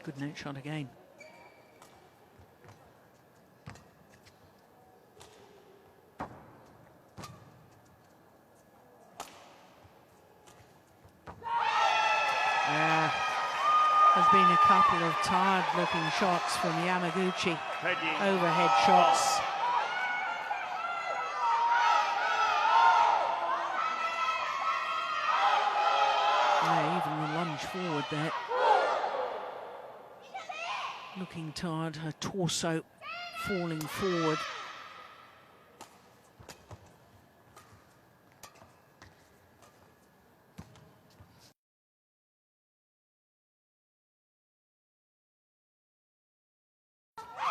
Good net shot again. Yeah, there's been a couple of tired-looking shots from Yamaguchi. Overhead shots. Yeah, even the lunge forward there. Looking tired, her torso falling forward.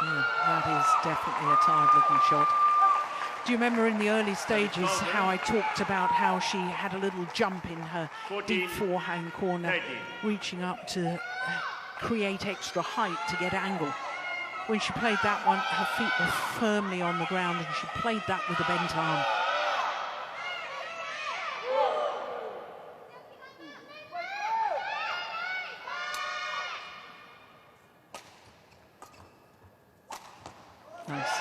Yeah, that is definitely a tired-looking shot. Do you remember in the early stages how I talked about how she had a little jump in her deep forehand corner, reaching up to create extra height to get angle? When she played that one, her feet were firmly on the ground and she played that with a bent arm. Nice.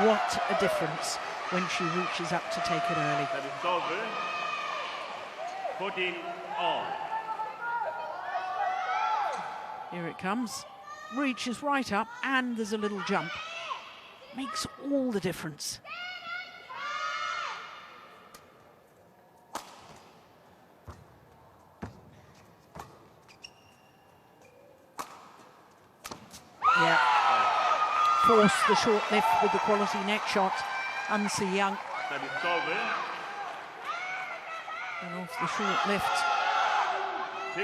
What a difference when she reaches up to take it early. That is over. 14-all. Here it comes. Reaches right up and there's a little jump. Makes all the difference. Yeah. force the short lift with the quality neck shot. Young. And off the short lift.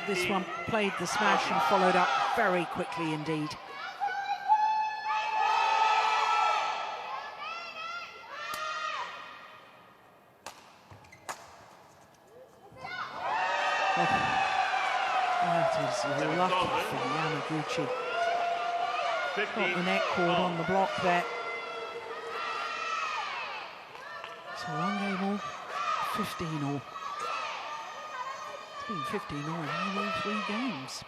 This one played the smash and followed up very quickly indeed. That is lucky for Yamaguchi. Got the net cord on the block there. So 1 game all, 15 all. It's been 15 all in all 3 games.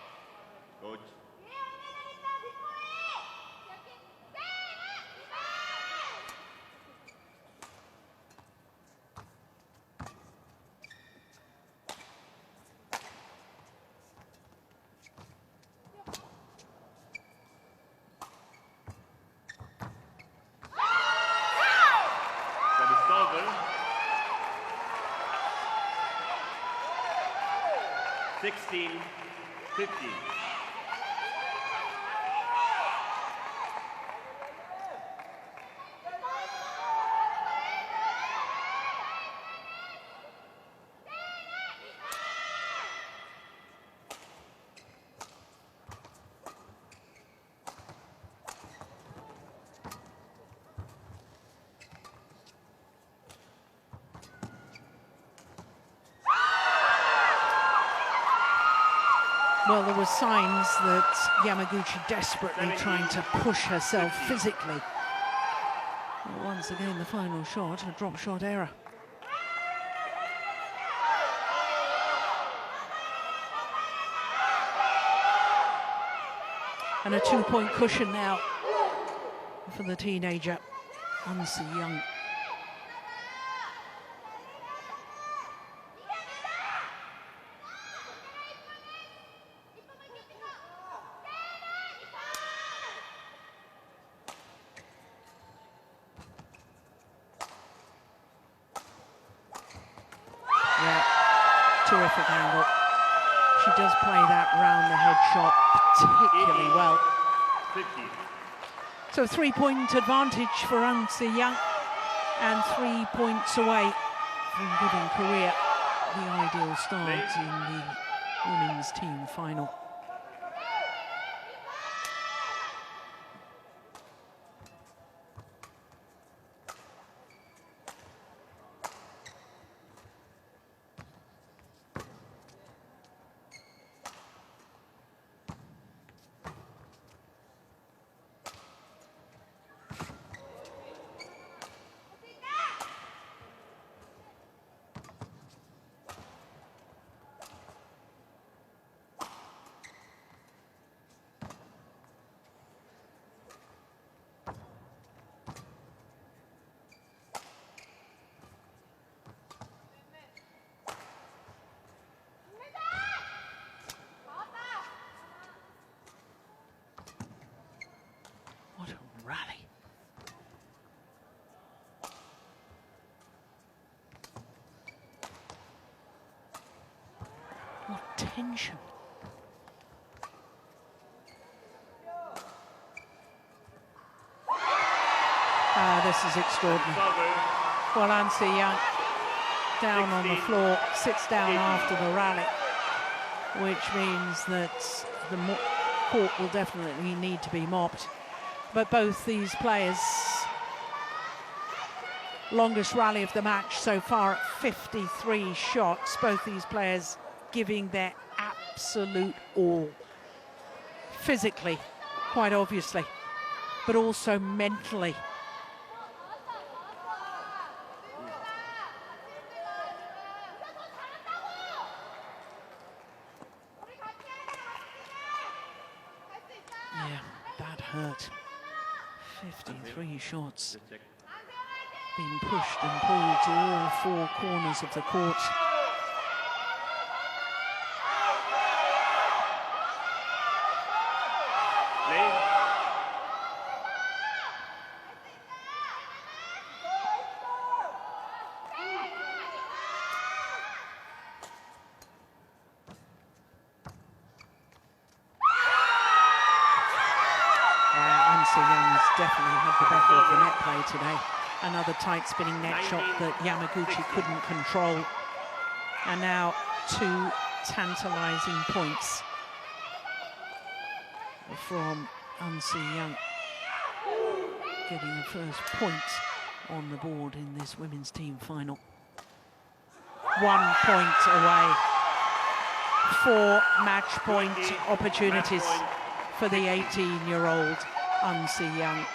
Well, there were signs that Yamaguchi desperately trying to push herself physically. But once again, the final shot, a drop shot error. And a 2-point cushion now for the teenager, Young. Terrific angle. She does play that round the head shot particularly well. So 3-point advantage for Young and 3 points away from giving Korea the ideal start in the women's team final. Rally. What tension. This is extraordinary. Well, Young down on the floor, sits down after the rally, which means that the court will definitely need to be mopped. But both these players, longest rally of the match so far at 53 shots, both these players giving their absolute all. Physically, quite obviously, but also mentally. Yeah, that hurt. 53 shots being pushed and pulled to all 4 corners of the court. definitely had the better of the net play today. Another tight spinning net shot that Yamaguchi couldn't control. And now 2 tantalising points from An Se-young, getting the first point on the board in this women's team final. 1 point away. 4 match point opportunities for the 18-year-old An Se-young.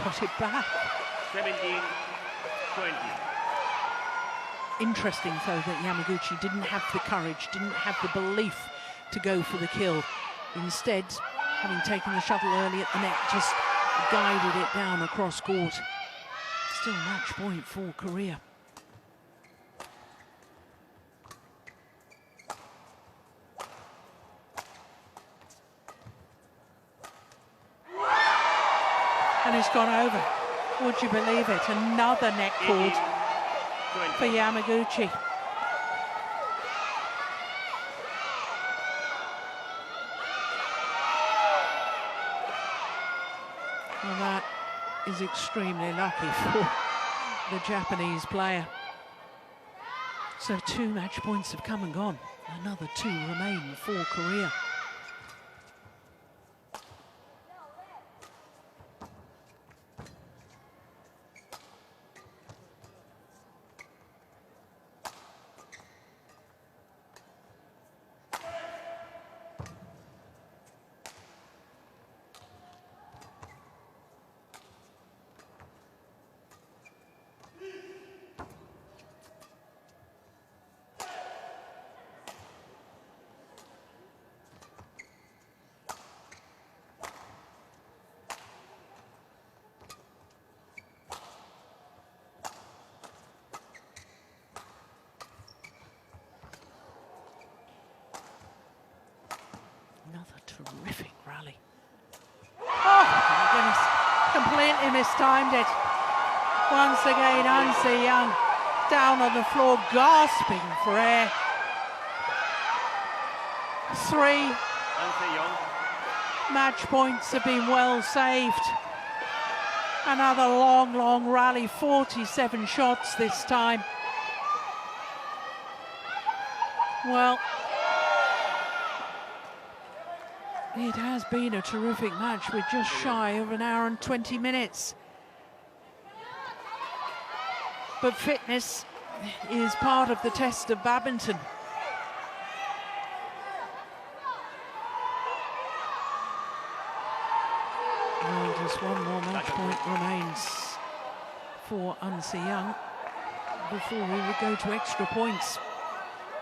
Got it back. 17-20. Interesting, though, that Yamaguchi didn't have the courage, didn't have the belief to go for the kill. Instead, having taken the shuttle early at the net, just guided it down across court. Still match point for Korea. And it's gone over. Would you believe it? Another net cord for Yamaguchi. Well, that is extremely lucky for the Japanese player. So 2 match points have come and gone. Another 2 remain for Korea. Another terrific rally. Oh, my goodness. Completely mistimed it. Once again, An Se-young down on the floor, gasping for air. 3 match points have been well saved. Another long, long rally, 47 shots this time. Well, it has been a terrific match with just shy of an hour and 20 minutes. But fitness is part of the test of badminton. And just 1 more match point remains for An Se-young before we would go to extra points.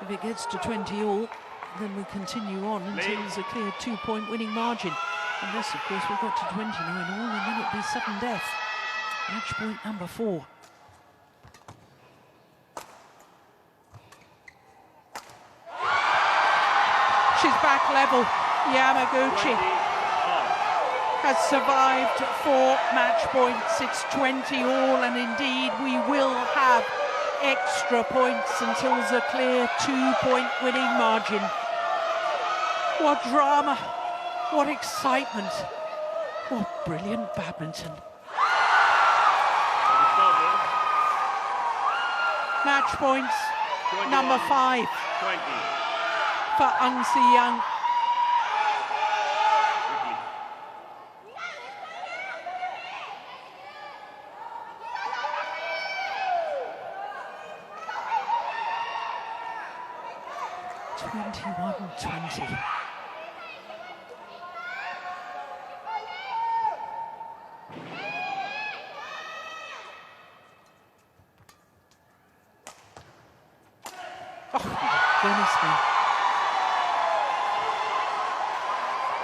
If it gets to 20 all, then we continue on until there's a clear 2-point winning margin. Unless, of course, we got to 29 all, and then it'd be sudden death. Match point number 4. She's back level. Yamaguchi has survived 4 match points. It's 20 all, and indeed we will have extra points until there's a clear 2-point winning margin. What drama, what excitement, what brilliant badminton. Match points number 5 for An Se-young. (21-20). Oh, goodness me.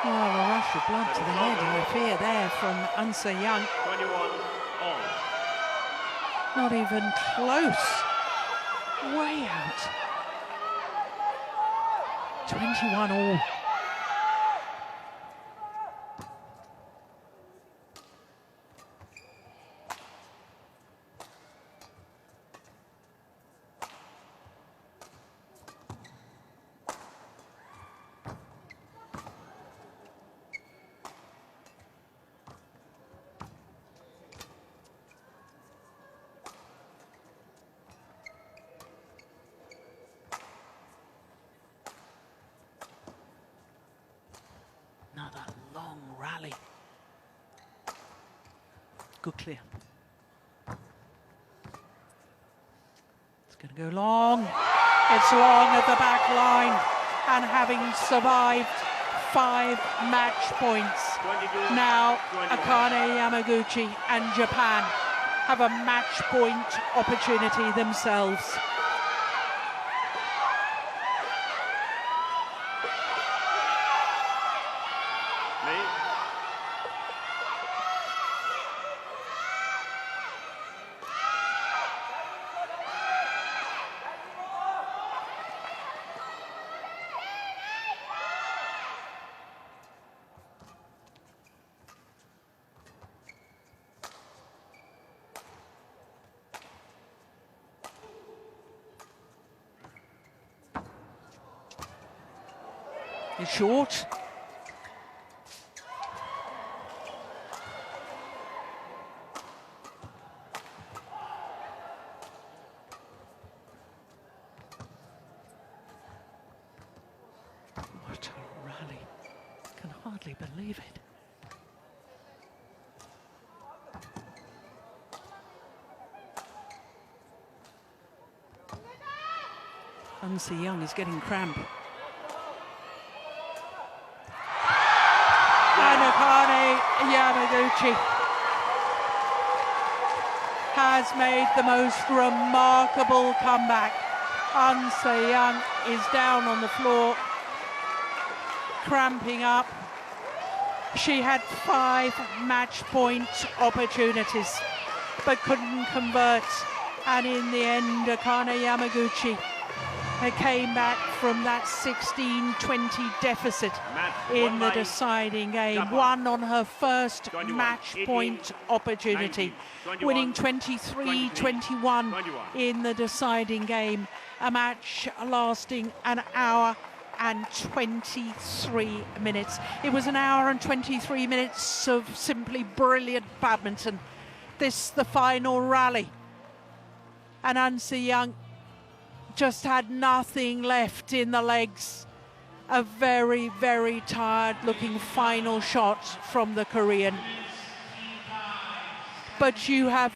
Well, a rush of blood to the head, I fear, there from An Se-young. 21 all. Not even close. Way out. 21 all. Another long rally. Good clear. It's going to go long. It's long at the back line. And having survived 5 match points, now Akane Yamaguchi and Japan have a match point opportunity themselves. It's short. What a rally. Can hardly believe it. Unsee Young is getting cramp. Akane Yamaguchi has made the most remarkable comeback. Unsee Young is down on the floor, cramping up. She had 5 match point opportunities, but couldn't convert. And in the end, Akane Yamaguchi came back from that 16-20 deficit in the deciding game, won on her first match point opportunity, winning 23-21 in the deciding game, a match lasting an hour and 23 minutes. It was an hour and 23 minutes of simply brilliant badminton. This the final rally, and Unsee Young just had nothing left in the legs. A very, very tired looking final shot from the Korean. But you have